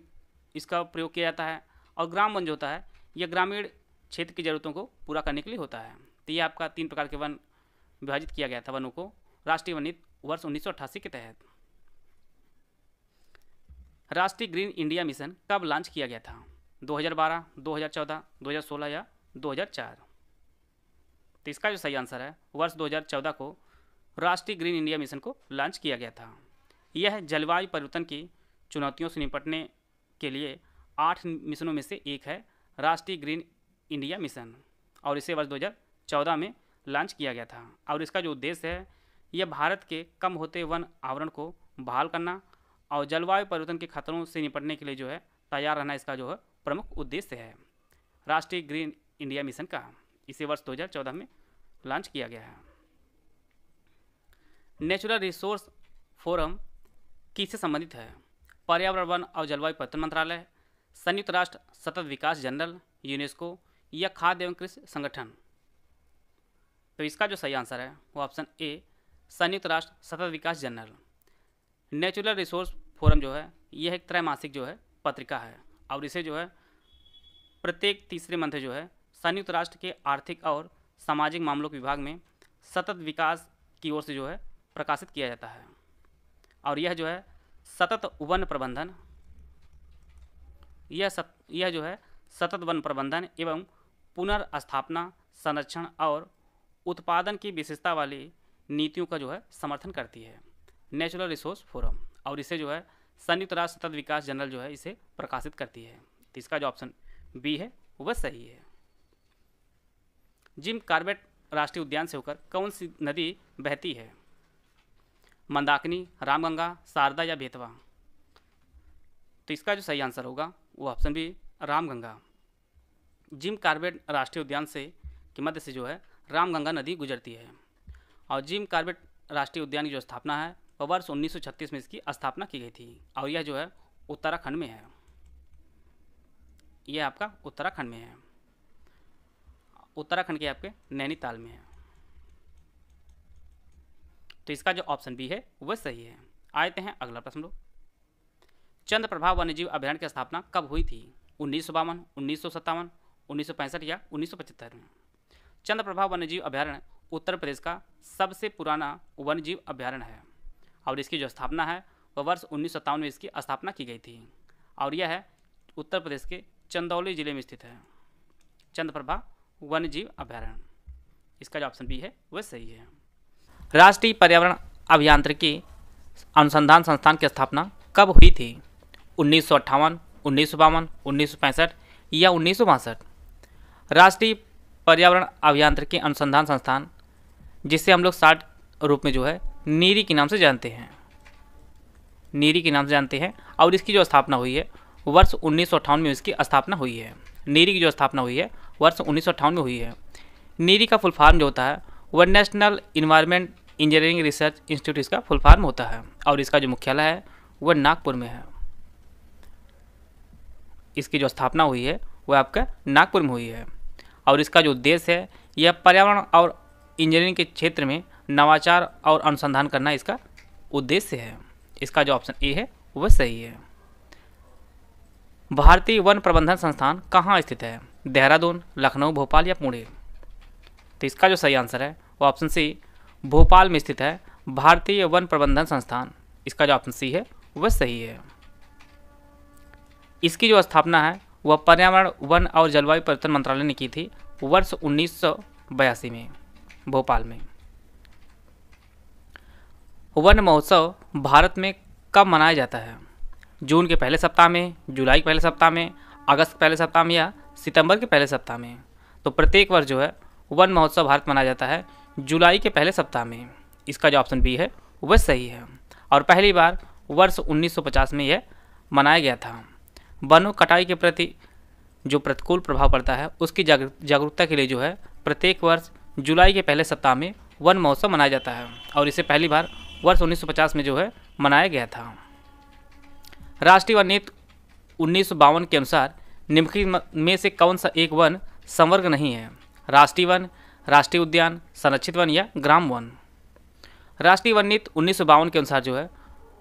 इसका प्रयोग किया जाता है और ग्राम वन जो होता है यह ग्रामीण क्षेत्र की ज़रूरतों को पूरा करने के लिए होता है। तो ये आपका 3 प्रकार के वन विभाजित किया गया था वनों को राष्ट्रीय वन नीति वर्ष 1988 के तहत। राष्ट्रीय ग्रीन इंडिया मिशन कब लॉन्च किया गया था? 2012, 2014, 2016 या 2004। तो इसका जो सही आंसर है वर्ष 2014 को राष्ट्रीय ग्रीन इंडिया मिशन को लॉन्च किया गया था। यह जलवायु परिवर्तन की चुनौतियों से निपटने के लिए 8 मिशनों में से एक है, राष्ट्रीय ग्रीन इंडिया मिशन, और इसे वर्ष 2014 में लॉन्च किया गया था। और इसका जो उद्देश्य है यह भारत के कम होते वन आवरण को बहाल करना और जलवायु परिवर्तन के खतरों से निपटने के लिए जो है तैयार रहना इसका जो है प्रमुख उद्देश्य है। राष्ट्रीय ग्रीन इंडिया मिशन का इसे वर्ष 2014 में लॉन्च किया गया है। नेचुरल रिसोर्स फोरम किससे संबंधित है? पर्यावरण, वन और जलवायु परिवर्तन मंत्रालय, संयुक्त राष्ट्र सतत विकास जनरल, यूनेस्को या खाद्य एवं कृषि संगठन। तो इसका जो सही आंसर है वो ऑप्शन ए, संयुक्त राष्ट्र सतत विकास जनरल। नेचुरल रिसोर्स फोरम जो है यह एक त्रैमासिक जो है पत्रिका है और इसे जो है प्रत्येक तीसरे मंथ जो है संयुक्त राष्ट्र के आर्थिक और सामाजिक मामलों के विभाग में सतत विकास की ओर से जो है प्रकाशित किया जाता है। और यह जो है सतत वन प्रबंधन, यह जो है सतत वन प्रबंधन एवं पुनर्स्थापना, संरक्षण और उत्पादन की विशेषता वाली नीतियों का जो है समर्थन करती है, नेचुरल रिसोर्स फोरम। और इसे जो है संयुक्त राष्ट्र सतत विकास जनरल जो है इसे प्रकाशित करती है। तो इसका जो ऑप्शन बी है वह सही है। जिम कॉर्बेट राष्ट्रीय उद्यान से होकर कौन सी नदी बहती है? मंदाकिनी, रामगंगा, शारदा या बेतवा। तो इसका जो सही आंसर होगा वो option B, Ramganga. Jim Corbett राष्ट्रीय उद्यान से के मध्य से जो है रामगंगा नदी गुजरती है। और जिम कॉर्बेट राष्ट्रीय उद्यान की जो स्थापना है वह वर्ष 1936 में इसकी स्थापना की गई थी और यह जो है उत्तराखंड में है। यह आपका उत्तराखंड में है, उत्तराखंड के आपके नैनीताल में है। तो इसका जो ऑप्शन बी है वह सही है। आते हैं अगला प्रश्न लो। चंद्रप्रभा वन्यजीव अभयारण्य की स्थापना कब हुई थी? 1952, 1957, 1965 या 1975 में। चंद्रप्रभा वन्यजीव अभयारण्य उत्तर प्रदेश का सबसे पुराना वन्यजीव अभयारण्य है और इसकी जो स्थापना है वह वर्ष 1957 में इसकी स्थापना की गई थी और यह है उत्तर प्रदेश के चंदौली जिले में स्थित है, चंद्रप्रभा वन्यजीव अभयारण्य। इसका जो ऑप्शन बी है वह सही है। राष्ट्रीय पर्यावरण अभियांत्रिकी अनुसंधान संस्थान की स्थापना कब हुई थी? 1958, 1952, 1965 या 1962। राष्ट्रीय पर्यावरण अभियांत्रिकी अनुसंधान संस्थान, जिसे हम लोग शॉर्ट रूप में जो है नीरी के नाम से जानते हैं, नीरी के नाम से जानते हैं और इसकी जो स्थापना हुई है वर्ष 1958 में इसकी स्थापना हुई है। नीरी की जो स्थापना हुई है वर्ष 1958 में हुई है। नीरी का फुल फॉर्म जो होता है वह national environment engineering research institute इसका फुल फॉर्म होता है और इसका जो मुख्यालय है वह नागपुर में है। इसकी जो स्थापना हुई है वह आपका नागपुर में हुई है और इसका जो उद्देश्य है यह पर्यावरण और इंजीनियरिंग के क्षेत्र में नवाचार और अनुसंधान करना इसका उद्देश्य है। इसका जो ऑप्शन ए है वह सही है। भारतीय वन प्रबंधन संस्थान कहाँ स्थित है? देहरादून, लखनऊ, भोपाल या पुणे। तो इसका जो सही आंसर है वो ऑप्शन सी, भोपाल में स्थित है भारतीय वन प्रबंधन संस्थान। इसका जो ऑप्शन सी है वह सही है। इसकी जो स्थापना है वह पर्यावरण, वन और जलवायु परिवर्तन मंत्रालय ने की थी वर्ष 1982 में भोपाल में। वन महोत्सव भारत में कब मनाया जाता है? जून के पहले सप्ताह में, जुलाई के पहले सप्ताह में, अगस्त के पहले सप्ताह में या सितंबर के पहले सप्ताह में। तो प्रत्येक वर्ष जो है वन महोत्सव भारत मनाया जाता है जुलाई के पहले सप्ताह में। इसका जो ऑप्शन बी है वह सही है और पहली बार वर्ष 1950 में यह मनाया गया था। वनों कटाई के प्रति जो प्रतिकूल प्रभाव पड़ता है उसकी जागरूकता के लिए जो है प्रत्येक वर्ष जुलाई के पहले सप्ताह में वन महोत्सव मनाया जाता है और इसे पहली बार वर्ष 1950 में जो है मनाया गया था। राष्ट्रीय वन नीति 1952 के अनुसार निम्नलिखित में से कौन सा एक वन संवर्ग नहीं है? राष्ट्रीय वन, राष्ट्रीय उद्यान, संरक्षित वन या ग्राम वन। राष्ट्रीय वन नीति 1952 के अनुसार जो है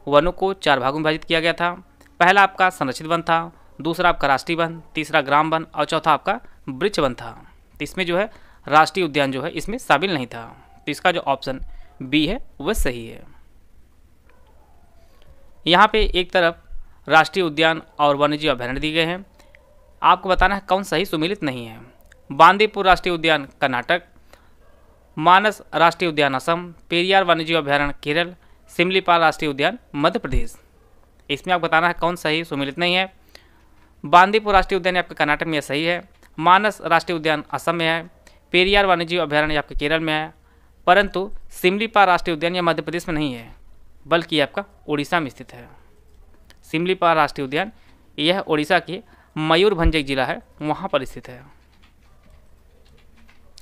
वनों को 4 भागों में विभाजित किया गया था। पहला आपका संरक्षित वन था, दूसरा आपका राष्ट्रीय वन, तीसरा ग्राम वन और चौथा आपका वृक्ष वन था। तो इसमें जो है राष्ट्रीय उद्यान जो है इसमें शामिल नहीं था। तो इसका जो ऑप्शन बी है वह सही है। यहाँ पे एक तरफ राष्ट्रीय उद्यान और वन्यजीव अभयारण्य दिए गए हैं, आपको बताना है कौन सही सुमेलित नहीं है। बांदीपुर राष्ट्रीय उद्यान कर्नाटक, मानस राष्ट्रीय उद्यान असम, पेरियार वन्यजीव अभयारण्य केरल, सिमलीपाल राष्ट्रीय उद्यान मध्य प्रदेश। इसमें आपको बताना है कौन सही सुमेलित नहीं है। बांदीपुर राष्ट्रीय उद्यान आपके कर्नाटक में सही है, मानस राष्ट्रीय उद्यान असम में है, पेरियार वन्यजीव अभयारण्य आपके केरल में है, परंतु सिमलीपाल राष्ट्रीय उद्यान यह मध्य प्रदेश में नहीं है, बल्कि यह आपका उड़ीसा में स्थित है। सिमलीपाल राष्ट्रीय उद्यान यह उड़ीसा के मयूरभंज एक जिला है, वहाँ पर स्थित है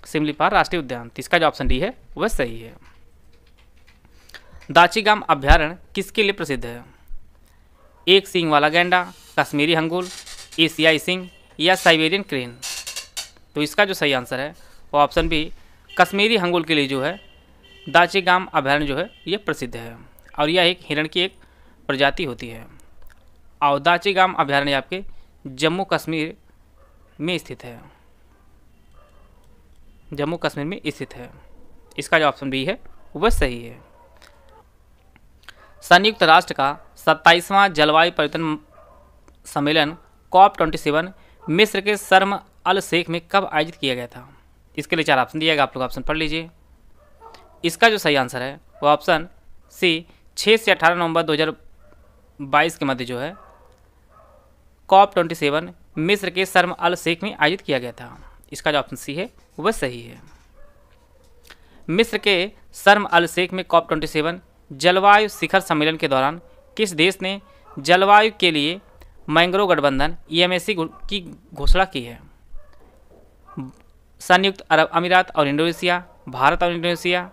सिमलीपाल राष्ट्रीय उद्यान। तो इसका जो ऑप्शन डी है वह सही है। दाचीगाम अभ्यारण्य किसके लिए प्रसिद्ध है? एक सींग वाला गैंडा, कश्मीरी हंगूल, एशियाई सिंह या साइबेरियन क्रेन। तो इसका जो सही आंसर है वो ऑप्शन बी कश्मीरी हंगूल के लिए जो है दाचीगाम अभ्यारण्य जो है ये प्रसिद्ध है, और यह एक हिरण की एक प्रजाति होती है। और दाचीगाम अभ्यारण्य आपके जम्मू कश्मीर में स्थित है, जम्मू कश्मीर में स्थित है। इसका जो ऑप्शन बी है वह सही है। संयुक्त राष्ट्र का 27वां जलवायु परिवर्तन सम्मेलन COP27 मिस्र के शर्म अल शेख में कब आयोजित किया गया था? इसके लिए 4 ऑप्शन दिया गया, आप लोग ऑप्शन पढ़ लीजिए। इसका जो सही आंसर है वो ऑप्शन सी 6 से 18 नवंबर 2022 के मध्य जो है COP27 मिस्र के शर्म अल शेख में आयोजित किया गया था। इसका जो ऑप्शन सी है वह सही है। मिस्र के शर्म अल शेख में COP27 जलवायु शिखर सम्मेलन के दौरान किस देश ने जलवायु के लिए मैंग्रोव गठबंधन EMAC की घोषणा की है? संयुक्त अरब अमीरात और इंडोनेशिया, भारत और इंडोनेशिया,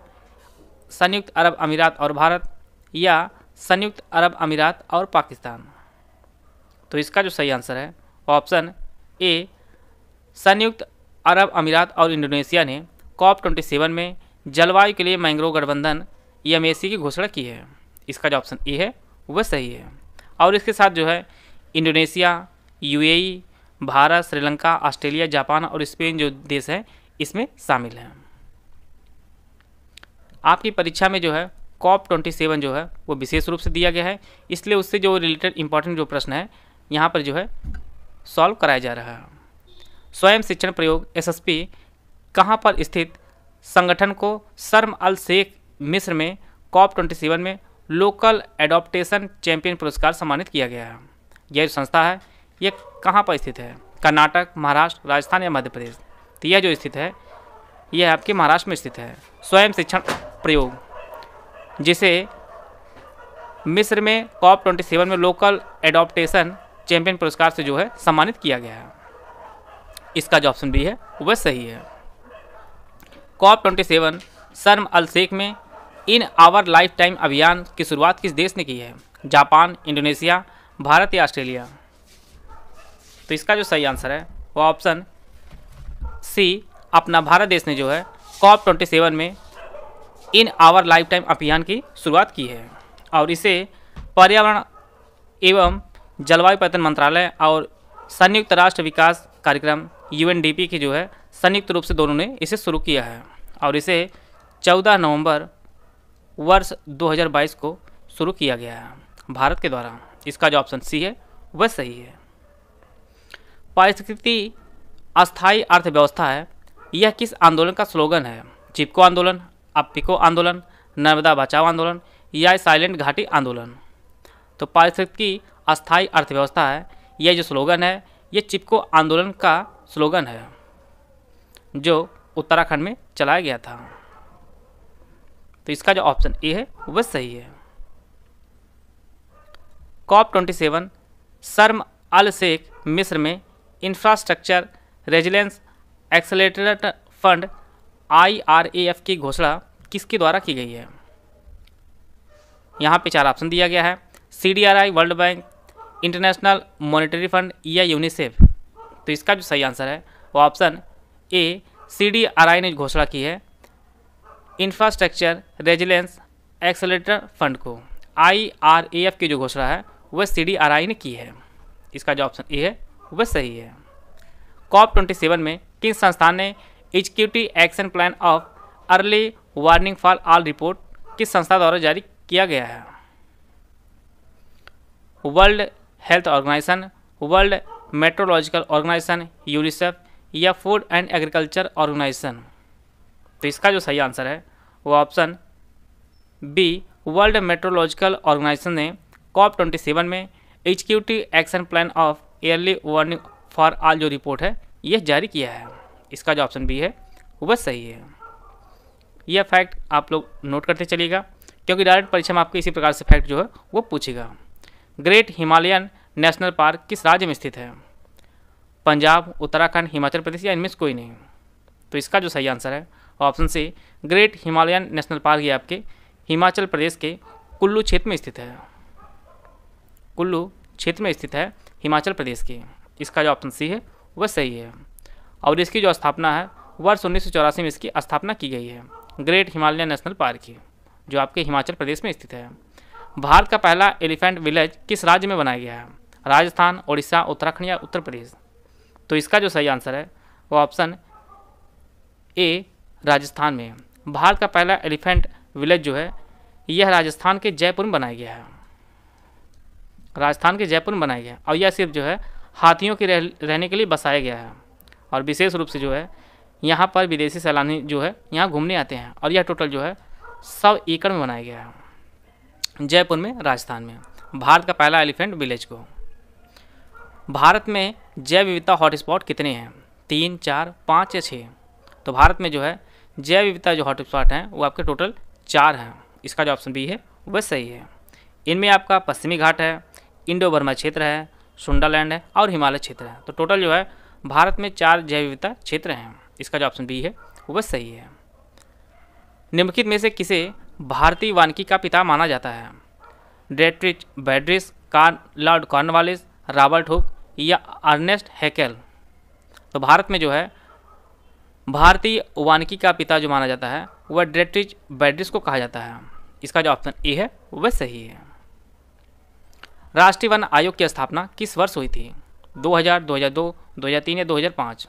संयुक्त अरब अमीरात और भारत, या संयुक्त अरब अमीरात और पाकिस्तान। तो इसका जो सही आंसर है ऑप्शन ए संयुक्त अरब अमीरात और इंडोनेशिया ने COP27 में जलवायु के लिए मैंग्रोव गठबंधन EMAC की घोषणा की है। इसका जो ऑप्शन ए है वह सही है। और इसके साथ जो है Indonesia, UAE, Bharat, Sri Lanka, Australia, Japan और स्पेन जो देश हैं इसमें शामिल हैं। आपकी परीक्षा में जो है COP27 जो है वो विशेष रूप से दिया गया है, इसलिए उससे जो रिलेटेड इंपॉर्टेंट जो प्रश्न है यहाँ पर जो है सॉल्व कराया जा रहा है। स्वयं शिक्षण प्रयोग SSP कहाँ पर स्थित संगठन को शर्म अल शेख मिस्र में COP27 में लोकल एडॉप्टेशन चैंपियन पुरस्कार सम्मानित किया गया है? यह संस्था है ये कहाँ पर स्थित है? कर्नाटक, महाराष्ट्र, राजस्थान या मध्य प्रदेश? तो यह जो स्थित है यह आपके महाराष्ट्र में स्थित है। स्वयं शिक्षण प्रयोग जिसे मिस्र में COP27 में लोकल एडॉप्टेशन चैंपियन पुरस्कार से जो है सम्मानित किया गया है। इसका जो ऑप्शन बी है वह सही है। COP27 शर्म अल शेख में इन आवर लाइफ टाइम अभियान की शुरुआत किस देश ने की है? जापान, इंडोनेशिया, भारत या ऑस्ट्रेलिया? तो इसका जो सही आंसर है वो ऑप्शन सी अपना भारत देश ने जो है COP27 में इन आवर लाइफ टाइम अभियान की शुरुआत की है, और इसे पर्यावरण एवं जलवायु परिवर्तन मंत्रालय और संयुक्त राष्ट्र विकास कार्यक्रम UNDP की जो है संयुक्त रूप से दोनों ने इसे शुरू किया है, और इसे 14 नवंबर वर्ष 2022 को शुरू किया गया है भारत के द्वारा। इसका जो ऑप्शन सी है वह सही है। पारिस्थितिकी अस्थायी अर्थव्यवस्था है यह किस आंदोलन का स्लोगन है? चिपको आंदोलन, अप्पिको आंदोलन, नर्मदा बचाओ आंदोलन या साइलेंट घाटी आंदोलन? तो पारिस्थितिकी अस्थायी अर्थव्यवस्था है यह जो स्लोगन है ये चिपको आंदोलन का स्लोगन है जो उत्तराखंड में चलाया गया था। तो इसका जो ऑप्शन ए है वह सही है। COP27 शर्म अल शेख मिस्र में infrastructure resilience accelerator fund IRAF की घोषणा किसके द्वारा की गई है? यहाँ पे 4 ऑप्शन दिया गया है। CDRI, world bank, international monetary fund या यूनिसेफ? तो इसका जो सही आंसर है वो ऑप्शन ए CDRI ने घोषणा की है इंफ्रास्ट्रक्चर रेजिलेंस एक्सेलेरेटर फंड को। IRAF की जो घोषणा है वह CDRI ने की है। इसका जो ऑप्शन ए है वह सही है। COP27 में किस संस्थान ने executive action plan of early warning for all report किस संस्था द्वारा जारी किया गया है? World health organisation, world meteorological organisation, UNICEF या फूड एंड एग्रीकल्चर ऑर्गेनाइजेशन? तो इसका जो सही आंसर है वो option B world meteorological organisation ने COP27 में executive action plan of early warning for all जो रिपोर्ट है यह जारी किया है। इसका जो ऑप्शन बी है वह सही है। यह फैक्ट आप लोग नोट करते चलिएगा, क्योंकि डायरेक्ट परीक्षा में आपको इसी प्रकार से फैक्ट जो है वो पूछेगा। ग्रेट हिमालयन नेशनल पार्क किस राज्य में स्थित है? पंजाब, उत्तराखंड, हिमाचल प्रदेश या इनमें से कोई नहीं। तो इसका जो सही आंसर है option C, great Himalayan national park ये आपके हिमाचल प्रदेश के कुल्लू क्षेत्र में स्थित है। कुल्लू क्षेत्र में स्थित है हिमाचल प्रदेश के। इसका जो ऑप्शन सी है वह सही है। और इसकी जो स्थापना है वर्ष 1984 में इसकी स्थापना की गई है, ग्रेट हिमालयन नेशनल पार्क की, जो आपके हिमाचल प्रदेश में स्थित है। भारत का पहला एलिफेंट विलेज किस राज्य में बनाया गया है? राजस्थान, उड़ीसा, उत्तराखंड या उत्तर प्रदेश? तो इसका जो सही आंसर है वो ऑप्शन ए, राजस्थान में। भारत का पहला एलिफेंट विलेज जो है यह राजस्थान के जयपुर में बनाया गया है। राजस्थान के जयपुर में बनाया गया और यह सिर्फ जो है हाथियों के रहने के लिए बसाया गया है। और विशेष रूप से जो है यहाँ पर विदेशी सैलानी जो है यहाँ घूमने आते हैं। और यह टोटल जो है 100 एकड़ में बनाया गया है, जयपुर में, राजस्थान में, भारत का पहला एलिफेंट विलेज को। भारत में जैव विविधता हॉटस्पॉट कितने हैं? 3, 4, 5 या 6? तो भारत में जो है जैव विविधता जो हॉटस्पॉट हैं वो आपके टोटल 4 हैं। इसका जो ऑप्शन बी है वह सही है। इनमें आपका पश्चिमी घाट है, इंडो बर्मा क्षेत्र है, सुंडालैंड है और हिमालय क्षेत्र है। तो टोटल जो है भारत में 4 जैव विविधता क्षेत्र हैं। इसका जो ऑप्शन बी है वह सही है। निम्नलिखित में से किसे भारतीय वानिकी का पिता माना जाता है? डेट्रिच बैड्रिस, लॉर्ड कॉर्नवालिस, रॉबर्ट हुक या अर्नेस्ट हैकेल? तो भारत में जो है भारतीय वानिकी का पिता जो माना जाता है वह डेट्रिच बैड्रिस को कहा जाता है। इसका जो ऑप्शन ए है वह सही है। राष्ट्रीय वन आयोग की स्थापना किस वर्ष हुई थी? 2000, 2002, 2003 या 2005?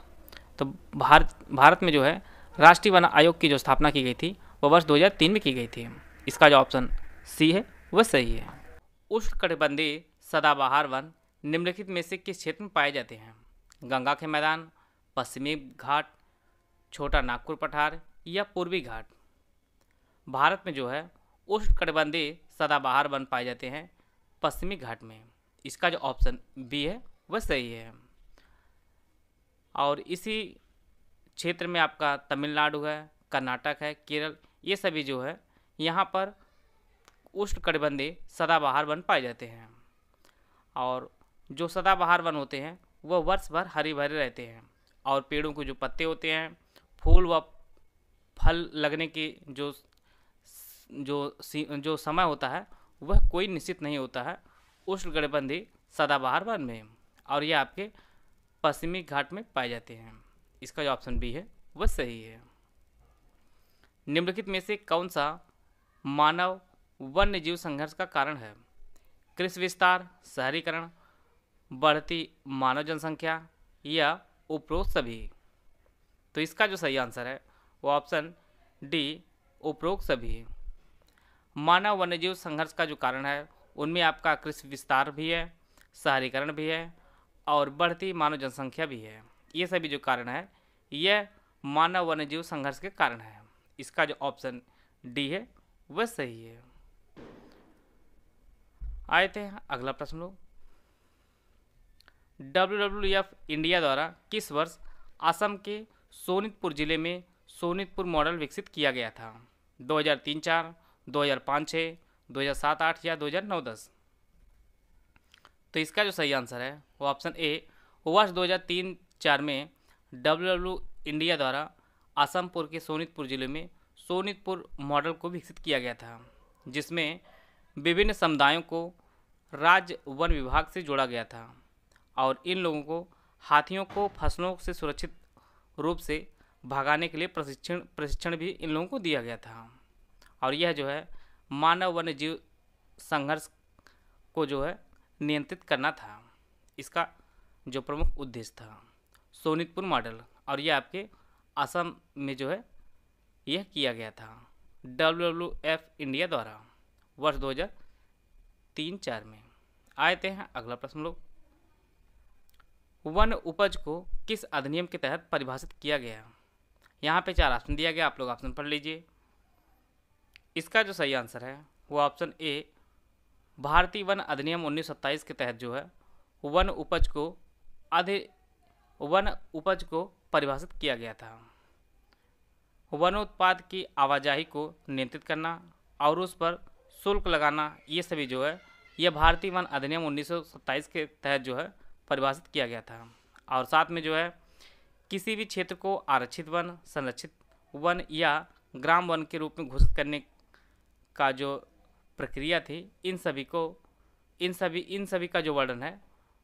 तो भारत में जो है राष्ट्रीय वन आयोग की जो स्थापना की गई थी वह वर्ष 2003 में की गई थी। इसका जो ऑप्शन सी है वह सही है। उष्णकटिबंधीय सदाबहार वन निम्नलिखित में से किस क्षेत्र में पाए जाते हैं? गंगा के मैदान, पश्चिमी घाट, छोटा नागपुर पठार या पूर्वी घाट? भारत में जो है उष्णकटिबंधीय सदाबहार वन पाए जाते हैं पश्चिमी घाट में। इसका जो ऑप्शन बी है वह सही है। और इसी क्षेत्र में आपका तमिलनाडु है, कर्नाटक है, केरल, ये सभी जो है यहाँ पर उष्णकटिबंधीय सदाबहार वन पाए जाते हैं। और जो सदाबहार वन होते हैं वह वर्ष भर हरे भरे रहते हैं और पेड़ों के जो पत्ते होते हैं, फूल व फल लगने की जो समय होता है वह कोई निश्चित नहीं होता है उष्णकटिबंधीय सदाबहार वन में। और ये आपके पश्चिमी घाट में पाए जाते हैं। इसका जो ऑप्शन बी है वह सही है। निम्नलिखित में से कौन सा मानव वन्य जीव संघर्ष का कारण है? कृषि विस्तार, शहरीकरण, बढ़ती मानव जनसंख्या या उपरोक्त सभी? तो इसका जो सही आंसर है वो ऑप्शन डी, उपरोक्त सभी। मानव वन्यजीव संघर्ष का जो कारण है उनमें आपका कृषि विस्तार भी है, शहरीकरण भी है और बढ़ती मानव जनसंख्या भी है। ये सभी जो कारण है यह मानव वन्यजीव संघर्ष के कारण है। इसका जो ऑप्शन डी है वह सही है। आए थे अगला प्रश्न लोग। WWF इंडिया द्वारा किस वर्ष असम के सोनितपुर जिले में सोनितपुर मॉडल विकसित किया गया था? 2003-04, 2005-06, 2007-08 या 2009-10? तो इसका जो सही आंसर है वो ऑप्शन ए, वर्ष 2003-04 में WWF इंडिया द्वारा असमपुर के सोनितपुर जिले में सोनितपुर मॉडल को विकसित किया गया था, जिसमें विभिन्न समुदायों को राज्य वन विभाग से जोड़ा गया था और इन लोगों को हाथियों को फसलों से सुरक्षित रूप से भगाने के लिए प्रशिक्षण भी इन लोगों को दिया गया था। और यह जो है मानव वन्य जीव संघर्ष को जो है नियंत्रित करना था, इसका जो प्रमुख उद्देश्य था सोनितपुर मॉडल। और यह आपके असम में जो है यह किया गया था WWF इंडिया द्वारा वर्ष 2003-04 में। आते हैं अगला प्रश्न लोग। वन उपज को किस अधिनियम के तहत परिभाषित किया गया? यहाँ पे 4 ऑप्शन दिया गया, आप लोग ऑप्शन पढ़ लीजिए। इसका जो सही आंसर है वो ऑप्शन ए, भारतीय वन अधिनियम 1927 के तहत जो है वन उपज को परिभाषित किया गया था। वनोत्पाद की आवाजाही को नियंत्रित करना और उस पर शुल्क लगाना, ये सभी जो है यह भारतीय वन अधिनियम 1927 के तहत जो है परिभाषित किया गया था। और साथ में जो है किसी भी क्षेत्र को आरक्षित वन, संरक्षित वन या ग्राम वन के रूप में घोषित करने का जो प्रक्रिया थी, इन सभी का जो वर्णन है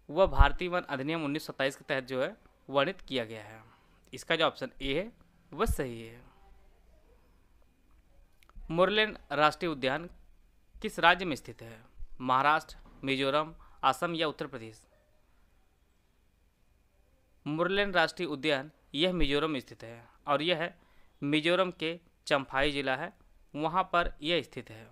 वह भारतीय वन अधिनियम 1927 के तहत जो है वर्णित किया गया है। इसका जो ऑप्शन ए है वह सही है। मुरलेन राष्ट्रीय उद्यान किस राज्य में स्थित है? महाराष्ट्र, मिजोरम, असम या उत्तर प्रदेश? मुरलेन राष्ट्रीय उद्यान यह मिजोरम में स्थित है और यह मिजोरम के चम्फाई जिला है, वहाँ पर यह स्थित है।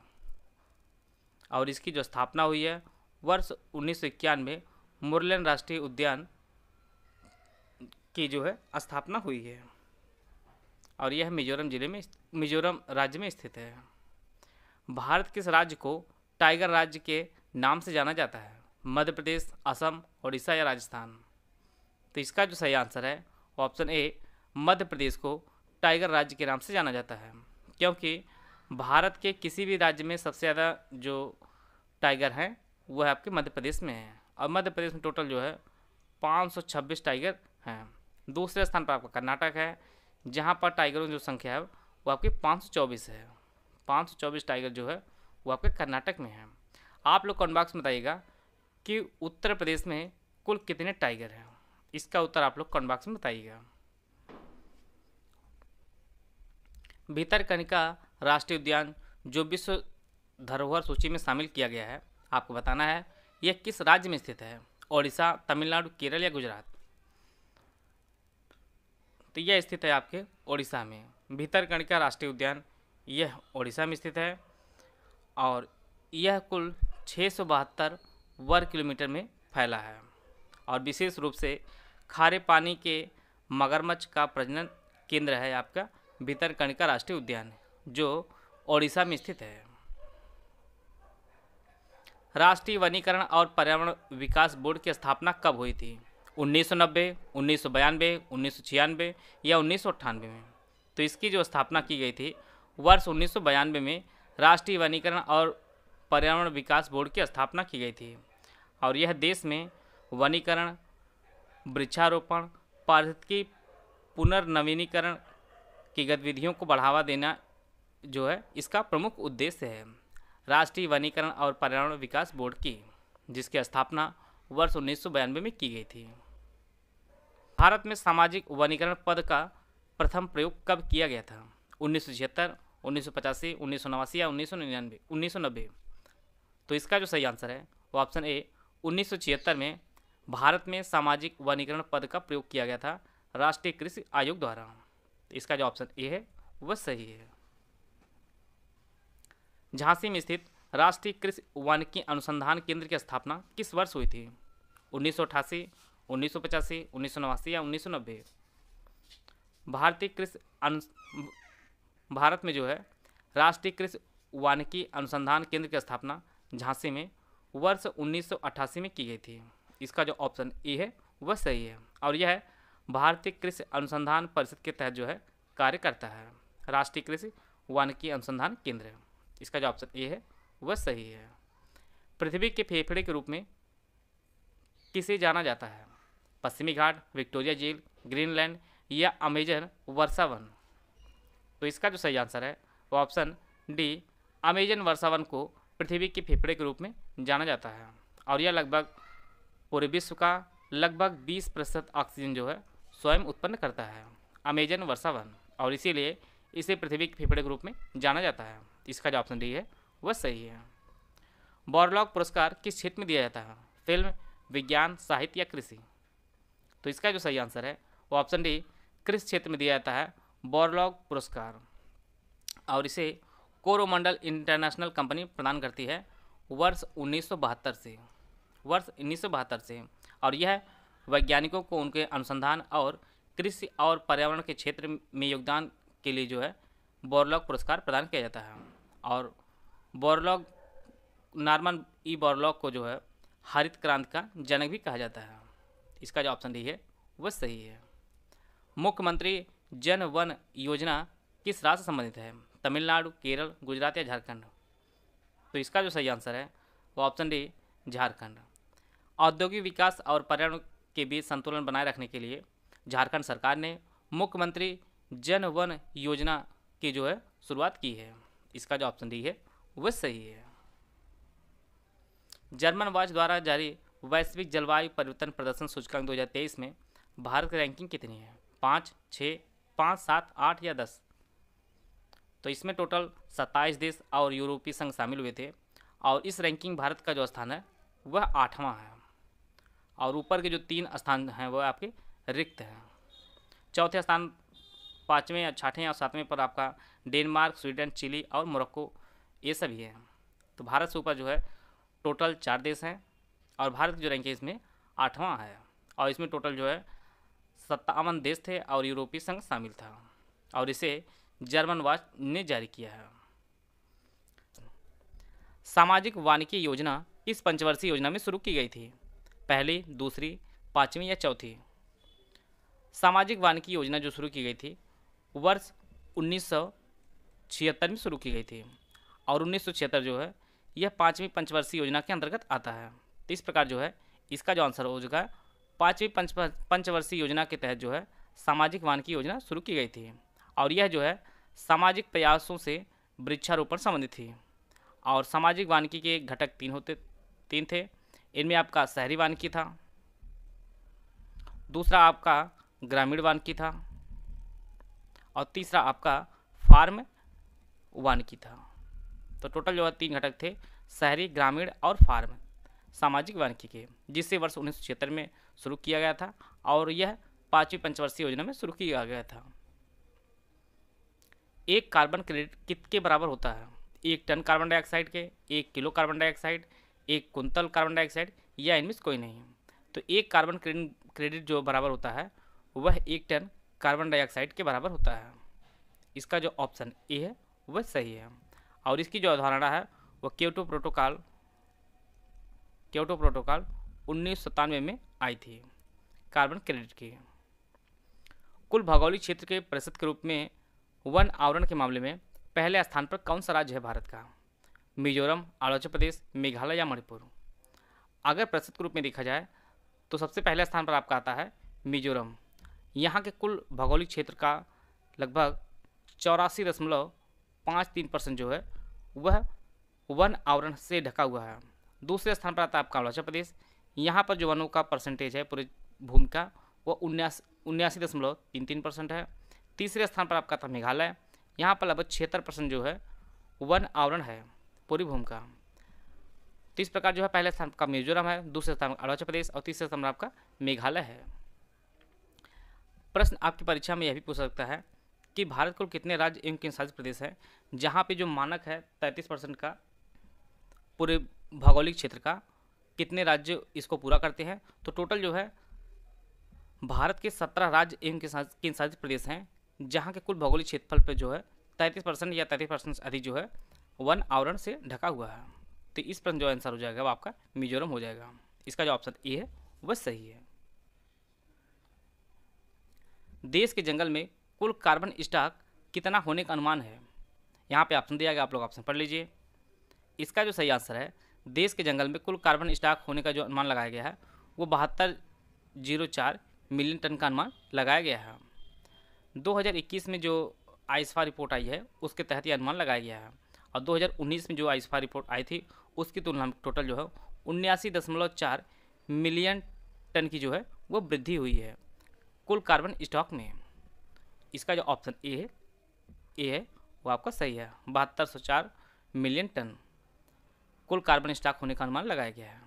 और इसकी जो स्थापना हुई है वर्ष 1991 में मुरलेन राष्ट्रीय उद्यान की जो है स्थापना हुई है और यह मिजोरम राज्य में स्थित है। भारत किस राज्य को टाइगर राज्य के नाम से जाना जाता है? मध्य प्रदेश, असम, उड़ीसा या राजस्थान? तो इसका जो सही आंसर है ऑप्शन ए, मध्य प्रदेश को टाइगर राज्य के नाम से जाना जाता है, क्योंकि भारत के किसी भी राज्य में सबसे ज़्यादा जो टाइगर हैं वह आपके मध्य प्रदेश में है और मध्य प्रदेश में टोटल जो है 526 टाइगर हैं। दूसरे स्थान पर आपका कर्नाटक है, जहाँ पर टाइगरों की जो संख्या है वो आपकी 524 है। 524 टाइगर जो है वो आपके कर्नाटक में है। आप लोग कमेंट बॉक्स में बताइएगा कि उत्तर प्रदेश में कुल कितने टाइगर हैं। इसका उत्तर आप लोग कमेंट बॉक्स में बताइएगा। भितरकनिका राष्ट्रीय उद्यान जो विश्व धरोहर सूची में शामिल किया गया है, आपको बताना है यह किस राज्य में स्थित है? ओडिशा, तमिलनाडु, केरल या गुजरात? तो यह स्थित है आपके ओडिशा में। भितरकनिका राष्ट्रीय उद्यान यह ओडिशा में स्थित है और यह कुल 672 वर्ग किलोमीटर में फैला है और विशेष रूप से खारे पानी के मगरमच्छ का प्रजनन केंद्र है आपका भितरकनिका राष्ट्रीय उद्यान, जो ओडिशा में स्थित है। राष्ट्रीय वनीकरण और पर्यावरण विकास बोर्ड की स्थापना कब हुई थी? 1990, 1992, 1996 या 1998 में? तो इसकी जो स्थापना की गई थी वर्ष 1992 में राष्ट्रीय वनीकरण और पर्यावरण विकास बोर्ड की स्थापना की गई थी और यह देश में वनीकरण, वृक्षारोपण, पारिस्थितिकी पुनर्नवीनीकरण की गतिविधियों को बढ़ावा देना जो है इसका प्रमुख उद्देश्य है। राष्ट्रीय वनीकरण और पर्यावरण विकास बोर्ड की, जिसकी स्थापना वर्ष 1992 में की गई थी। भारत में सामाजिक वनीकरण पद का प्रथम प्रयोग कब किया गया था? 1976, 1985, 1989 या 1990? तो इसका जो सही आंसर है वो ऑप्शन ए, 1976 में भारत में सामाजिक वनीकरण पद का प्रयोग किया गया था राष्ट्रीय कृषि आयोग द्वारा। इसका जो ऑप्शन ए है वह सही है। झांसी में स्थित राष्ट्रीय कृषि वानिकी अनुसंधान केंद्र की स्थापना किस वर्ष हुई थी? 1988, 1985, 1989 या 1990? भारत में जो है राष्ट्रीय कृषि वानिकी अनुसंधान केंद्र की स्थापना झांसी में वर्ष 1988 में की गई थी। इसका जो ऑप्शन ए है वह सही है और यह भारतीय कृषि अनुसंधान परिषद के तहत जो है कार्य करता है। राष्ट्रीय कृषि वानिकी अनुसंधान केंद्र, इसका जो ऑप्शन ए है वह सही है। पृथ्वी के फेफड़े के रूप में किसे जाना जाता है? पश्चिमी घाट, विक्टोरिया झील, ग्रीनलैंड या अमेजन वर्षावन? तो इसका जो सही आंसर है वो ऑप्शन डी, अमेजन वर्षावन को पृथ्वी के फेफड़े के रूप में जाना जाता है और यह लगभग पूरे विश्व का लगभग 20% ऑक्सीजन जो है स्वयं उत्पन्न करता है, अमेजन वर्षावन, और इसीलिए इसे पृथ्वी के फेफड़े के रूप में जाना जाता है। इसका जो ऑप्शन डी है वह सही है। बॉरलॉग पुरस्कार किस क्षेत्र में दिया जाता है? फिल्म, विज्ञान, साहित्य या कृषि? तो इसका जो सही आंसर है वो ऑप्शन डी, कृषि क्षेत्र में दिया जाता है बॉरलॉग पुरस्कार और इसे कोरोमंडल इंटरनेशनल कंपनी प्रदान करती है वर्ष 1972 से और यह वैज्ञानिकों को उनके अनुसंधान और कृषि और पर्यावरण के क्षेत्र में योगदान के लिए जो है बॉरलॉग पुरस्कार प्रदान किया जाता है। और बॉरलॉग, नॉर्मन ई बॉरलॉग को जो है हरित क्रांति का जनक भी कहा जाता है। इसका जो ऑप्शन डी है वह सही है। मुख्यमंत्री जन वन योजना किस राज्य से संबंधित है? तमिलनाडु, केरल, गुजरात या झारखंड? तो इसका जो सही आंसर है वो ऑप्शन डी झारखंड। औद्योगिक विकास और पर्यावरण के बीच संतुलन बनाए रखने के लिए झारखंड सरकार ने मुख्यमंत्री जन वन योजना की जो है शुरुआत की है। इसका जो ऑप्शन डी है वह सही है। जर्मन वॉच द्वारा जारी वैश्विक जलवायु परिवर्तन प्रदर्शन सूचकांक 2023 में भारत की रैंकिंग कितनी है? 5, 6, 5, 7, 8 या 10? तो इसमें टोटल 27 देश और यूरोपीय संघ शामिल हुए थे और इस रैंकिंग भारत का जो स्थान है वह 8वां है और ऊपर के जो 3 स्थान हैं वह आपके रिक्त हैं। चौथे स्थान, 5वें या 6ठे और 7वें पर आपका डेनमार्क, स्वीडन, चिली और मोरक्को ये सभी हैं। तो भारत से ऊपर जो है टोटल 4 देश हैं और भारत की जो रैंक है इसमें 8वां है और इसमें टोटल जो है 57 देश थे और यूरोपीय संघ शामिल था और इसे जर्मन वॉच ने जारी किया है। सामाजिक वानिकी योजना इस पंचवर्षीय योजना में शुरू की गई थी? पहली, दूसरी, 5वीं या चौथी? सामाजिक वानिकी योजना जो शुरू की गई थी वर्ष 1976 में शुरू की गई थी और 1976 जो है यह 5वीं पंचवर्षीय योजना के अंतर्गत आता है। तो इस प्रकार जो है इसका जो आंसर हो जाएगा 5वीं पंचवर्षीय योजना के तहत जो है सामाजिक वानिकी योजना शुरू की गई थी और यह जो है सामाजिक प्रयासों से वृक्षारोपण संबंधित थी। और सामाजिक वानिकी के घटक तीन थे। इनमें आपका शहरी वानिकी था, दूसरा आपका ग्रामीण वानिकी था और तीसरा आपका फार्म वानिकी था। तो टोटल जो है 3 घटक थे, शहरी, ग्रामीण और फार्म सामाजिक वानिकी के, जिसे वर्ष 1976 में शुरू किया गया था और यह 5वीं पंचवर्षीय योजना में शुरू किया गया था। एक कार्बन क्रेडिट कितने बराबर होता है? 1 टन कार्बन डाइऑक्साइड के, 1 kilo carbon dioxide, 1 quintal carbon dioxide या इनमें से कोई नहीं? तो एक कार्बन क्रेडिट जो बराबर होता है वह 1 टन कार्बन डाइऑक्साइड के बराबर होता है। इसका जो ऑप्शन ए है वह सही है और इसकी जो अवधारणा है वह क्योटो प्रोटोकॉल 1997 में आई थी कार्बन क्रेडिट की। कुल भौगोलिक क्षेत्र के प्रतिशत के रूप में वन आवरण के मामले में पहले स्थान पर कौन सा राज्य है भारत का? मिजोरम, अरुणाचल प्रदेश, मेघालय या मणिपुर? अगर प्रतिशत के रूप में देखा जाए तो सबसे पहले स्थान पर आपका आता है मिजोरम। यहाँ के कुल भौगोलिक क्षेत्र का लगभग 84.53% जो है वह वन आवरण से ढका हुआ है। दूसरे स्थान पर आता है आपका अरुणाचल प्रदेश। यहाँ पर जो वनों का परसेंटेज है पूरी भूमि का वो 79.33% है। तीसरे स्थान पर आपका था मेघालय। यहाँ पर लगभग 76% जो है वन आवरण है पूरी भूमि का। तो इस प्रकार जो है पहले स्थान का मिजोरम है, दूसरे स्थान पर अरुणाचल प्रदेश और तीसरे स्थान पर आपका मेघालय है। प्रश्न आपकी परीक्षा में यह भी पूछ सकता है कि भारत कुल कितने राज्य एवं केंद्र शासित प्रदेश हैं जहाँ पे जो मानक है 33% का पूरे भौगोलिक क्षेत्र का, कितने राज्य इसको पूरा करते हैं? तो टोटल जो है भारत के 17 राज्य एवं केंद्र शासित प्रदेश हैं जहाँ के कुल भौगोलिक क्षेत्रफल पर जो है 33% या 33% से अधिक जो है वन आवरण से ढका हुआ है। तो इस प्रश्न जो आंसर हो जाएगा वो आपका मिजोरम हो जाएगा। इसका जो ऑप्शन ए है वह सही है। देश के जंगल में कुल कार्बन स्टॉक कितना होने का अनुमान है? यहाँ पे ऑप्शन दिया गया, आप लोग ऑप्शन पढ़ लीजिए। इसका जो सही आंसर है देश के जंगल में कुल कार्बन स्टॉक होने का जो अनुमान लगाया गया है वो 7204 मिलियन टन का अनुमान लगाया गया है। 2021 में जो आइसफा रिपोर्ट आई है उसके तहत ये अनुमान लगाया गया है और 2019 में जो आइसफा रिपोर्ट आई थी उसकी तुलना में टोटल जो है 79.4 मिलियन टन की जो है वो वृद्धि हुई है कुल कार्बन स्टॉक में। इसका जो ऑप्शन ए है वो आपका सही है। 7204 मिलियन टन कुल कार्बन स्टॉक होने का अनुमान लगाया गया है।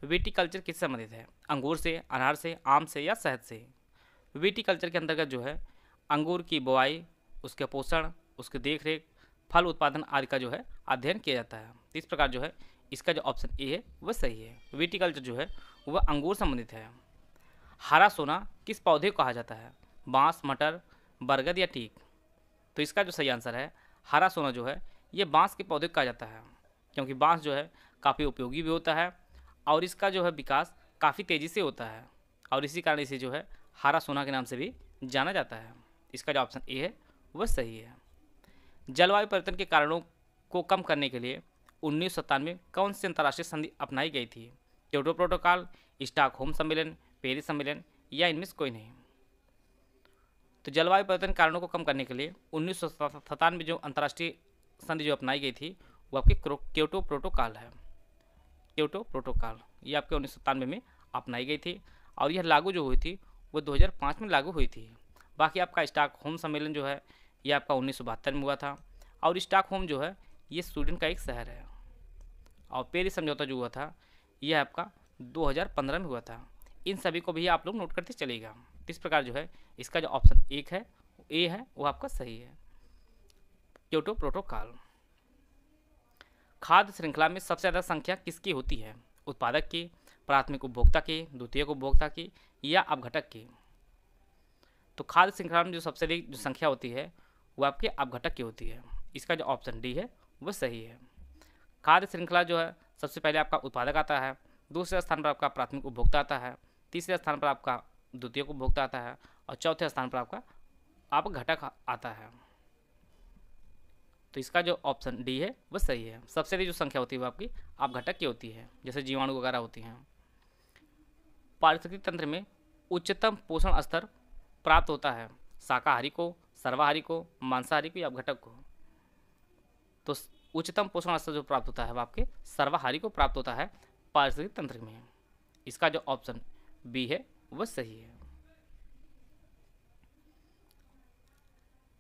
विटीकल्चर किससे संबंधित है? अंगूर से, अनार से, आम से या शहद से? विटीकल्चर के अंतर्गत जो है अंगूर की बुआई, उसके पोषण, उसके देखरेख, फल उत्पादन आदि का जो है अध्ययन किया जाता है। इस प्रकार जो है इसका जो ऑप्शन ए है वह सही है। विटीकल्चर जो है वह अंगूर संबंधित है। हरा सोना किस पौधे को कहा जाता है? बांस, मटर, बरगद या टीक? तो इसका जो सही आंसर है हरा सोना जो है ये बांस के पौधे को कहा जाता है क्योंकि बांस जो है काफ़ी उपयोगी भी होता है और इसका जो है विकास काफ़ी तेज़ी से होता है और इसी कारण इसे जो है हरा सोना के नाम से भी जाना जाता है। इसका जो ऑप्शन ए है वह सही है। जलवायु परिवर्तन के कारणों को कम करने के लिए 1997 में कौन सी अंतर्राष्ट्रीय संधि अपनाई गई थी? क्योटो प्रोटोकॉल, स्टॉकहोम सम्मेलन, पेरिस सम्मेलन या इनमें से कोई नहीं? तो जलवायु परिवर्तन के कारणों को कम करने के लिए 1997 में जो अंतर्राष्ट्रीय संधि जो अपनाई गई थी वो आपकी क्योटो प्रोटोकॉल है। क्योटो प्रोटोकॉल ये आपके 1997 में अपनाई गई थी और यह लागू जो हुई थी वो 2005 में लागू हुई थी। बाकी आपका स्टॉकहोम सम्मेलन जो है ये आपका 1972 में हुआ था और स्टॉकहोम जो है ये स्वीडन का एक शहर है। और पेरिस समझौता जो हुआ था यह आपका 2015 में हुआ था। इन सभी को भी आप लोग नोट करते चलिएगा। इस प्रकार जो है इसका जो ऑप्शन ए है वो आपका सही है, क्योटो प्रोटोकॉल। खाद्य श्रृंखला में सबसे ज़्यादा संख्या किसकी होती है? उत्पादक की, प्राथमिक उपभोक्ता की, द्वितीयक उपभोक्ता की या अपघटक की? तो खाद्य श्रृंखला में जो सबसे अधिक जो संख्या होती है वो आपके अपघटक की होती है। इसका जो ऑप्शन डी है वो सही है। खाद्य श्रृंखला जो है सबसे पहले आपका उत्पादक आता है, दूसरे स्थान पर आपका प्राथमिक उपभोक्ता आता है, तीसरे स्थान पर आपका द्वितीयक उपभोक्ता आता है और चौथे स्थान पर आपका अपघटक आता है। तो इसका जो ऑप्शन डी है वो सही है। सबसे अधिक जो संख्या होती है वो आपकी अपघटक की होती है, जैसे जीवाणु वगैरह होती हैं। पारिस्थितिक तंत्र में उच्चतम पोषण स्तर प्राप्त होता है शाकाहारी को, सर्वाहारी को, मांसाहारी को या अपघटक को? तो उच्चतम पोषण स्तर जो प्राप्त होता है वो आपके सर्वाहारी को प्राप्त होता है पारिस्थितिक तंत्र में। इसका जो ऑप्शन बी है वह सही है।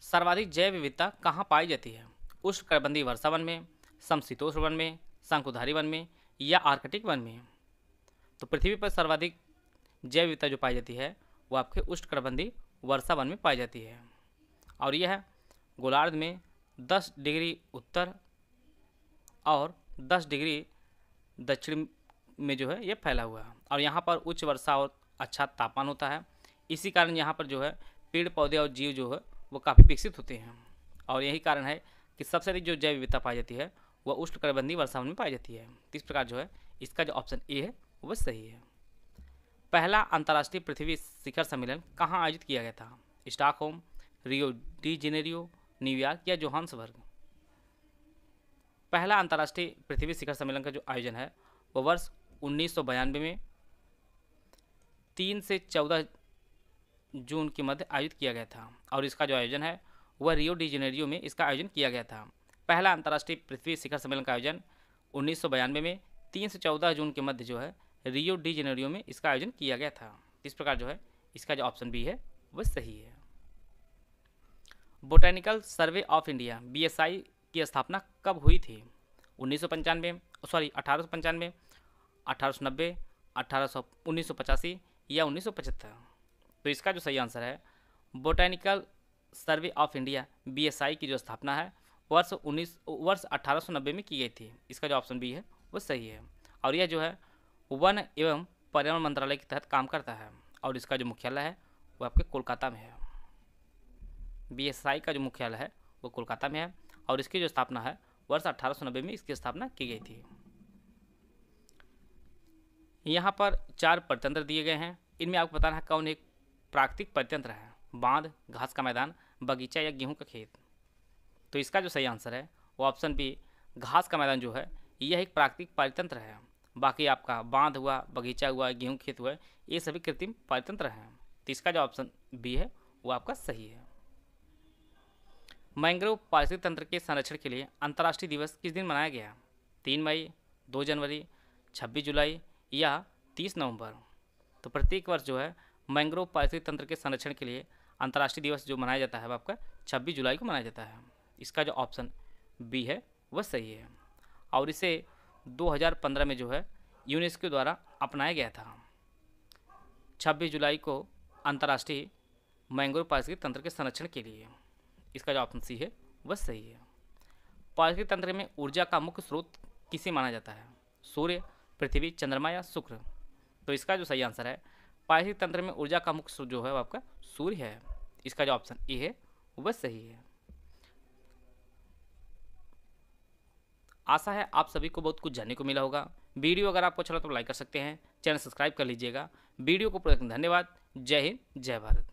सर्वाधिक जैव विविधता कहाँ पाई जाती है? उष्णकटिबंधीय वर्षा वन में, समशीतोष्ण वन में, शंकुधारी वन में या आर्कटिक वन में? तो पृथ्वी पर सर्वाधिक जैव विविधता जो पाई जाती है वो आपके उष्णकटिबंधीय वर्षा वन में पाई जाती है और यह गोलार्ध में 10 डिग्री उत्तर और 10 डिग्री दक्षिण में जो है ये फैला हुआ है और यहाँ पर उच्च वर्षा और अच्छा तापमान होता है। इसी कारण यहाँ पर जो है पेड़ पौधे और जीव जो है वो काफ़ी विकसित होते हैं और यही कारण है कि सबसे अधिक जो जैव विविधता पाई जाती है वह उष्णकटिबंधीय वर्षा वन में पाई जाती है। इस प्रकार जो है इसका जो ऑप्शन ए है वह सही है। पहला अंतर्राष्ट्रीय पृथ्वी शिखर सम्मेलन कहाँ आयोजित किया गया था? Stockholm, Rio de Janeiro, New York या जोहान्सबर्ग? पहला अंतर्राष्ट्रीय पृथ्वी शिखर सम्मेलन का जो आयोजन है वह वर्ष 1992 में 3 से 14 जून के मध्य आयोजित किया गया था और इसका जो आयोजन है वह रियो डी जेनेरियो में इसका आयोजन किया गया था। पहला अंतर्राष्ट्रीय पृथ्वी शिखर सम्मेलन का आयोजन 1992 में 3 से 14 जून के मध्य जो है रियो डी जेनेरियो में इसका आयोजन किया गया था। इस प्रकार जो है इसका जो ऑप्शन बी है वह सही है। Botanical survey of India BSI की स्थापना कब हुई थी? 1895, 1890, 1985 या 1975? तो इसका जो सही आंसर है botanical survey of India BSI की जो स्थापना है वर्ष 1890 में की गई थी। इसका जो ऑप्शन बी है वो सही है और यह जो है वन एवं पर्यावरण मंत्रालय के तहत काम करता है और इसका जो मुख्यालय है वो आपके कोलकाता में है। BSI का जो मुख्यालय है वो कोलकाता में है और इसकी जो स्थापना है वर्ष 1890 में इसकी स्थापना की गई थी। यहाँ पर 4 परितंत्र दिए गए हैं, इनमें आपको बताना है कौन एक प्राकृतिक परितंत्र है? बांध, घास का मैदान, बगीचा या गेहूं का खेत? तो इसका जो सही आंसर है वो ऑप्शन बी घास का मैदान जो है यह एक प्राकृतिक परितंत्र है। बाकी आपका बांध हुआ, बगीचा हुआ, गेहूं खेत हुआ, ये सभी कृत्रिम परितंत्र हैं। तो इसका जो ऑप्शन बी है वो आपका सही है। मैंग्रोव पारिस्थितिक तंत्र के संरक्षण के लिए अंतर्राष्ट्रीय दिवस किस दिन मनाया गया? 3 मई, 2 जनवरी, 26 जुलाई या 30 नवंबर? तो प्रत्येक वर्ष जो है मैंग्रोव पारिस्थितिक तंत्र के संरक्षण के लिए अंतर्राष्ट्रीय दिवस जो मनाया जाता है वो आपका 26 जुलाई को मनाया जाता है। इसका जो ऑप्शन बी है वह सही है और इसे 2015 में जो है यूनेस्को द्वारा अपनाया गया था। 26 जुलाई को अंतर्राष्ट्रीय मैंग्रोव पारिस्थितिक तंत्र के संरक्षण के लिए। इसका जो ऑप्शन सी है वह सही है। पारिस्थितिक तंत्र में ऊर्जा का मुख्य स्रोत किसे माना जाता है? सूर्य, पृथ्वी, चंद्रमा या शुक्र? तो इसका जो सही आंसर है पारिस्थितिक तंत्र में ऊर्जा का मुख्य स्रोत जो है वो आपका सूर्य है। इसका जो ऑप्शन ए है वह सही है। आशा है आप सभी को बहुत कुछ जानने को मिला होगा। वीडियो अगर आपको अच्छा लगा तो लाइक कर सकते हैं, चैनल सब्सक्राइब कर लीजिएगा। वीडियो को पूरा धन्यवाद। जय हिंद, जय भारत।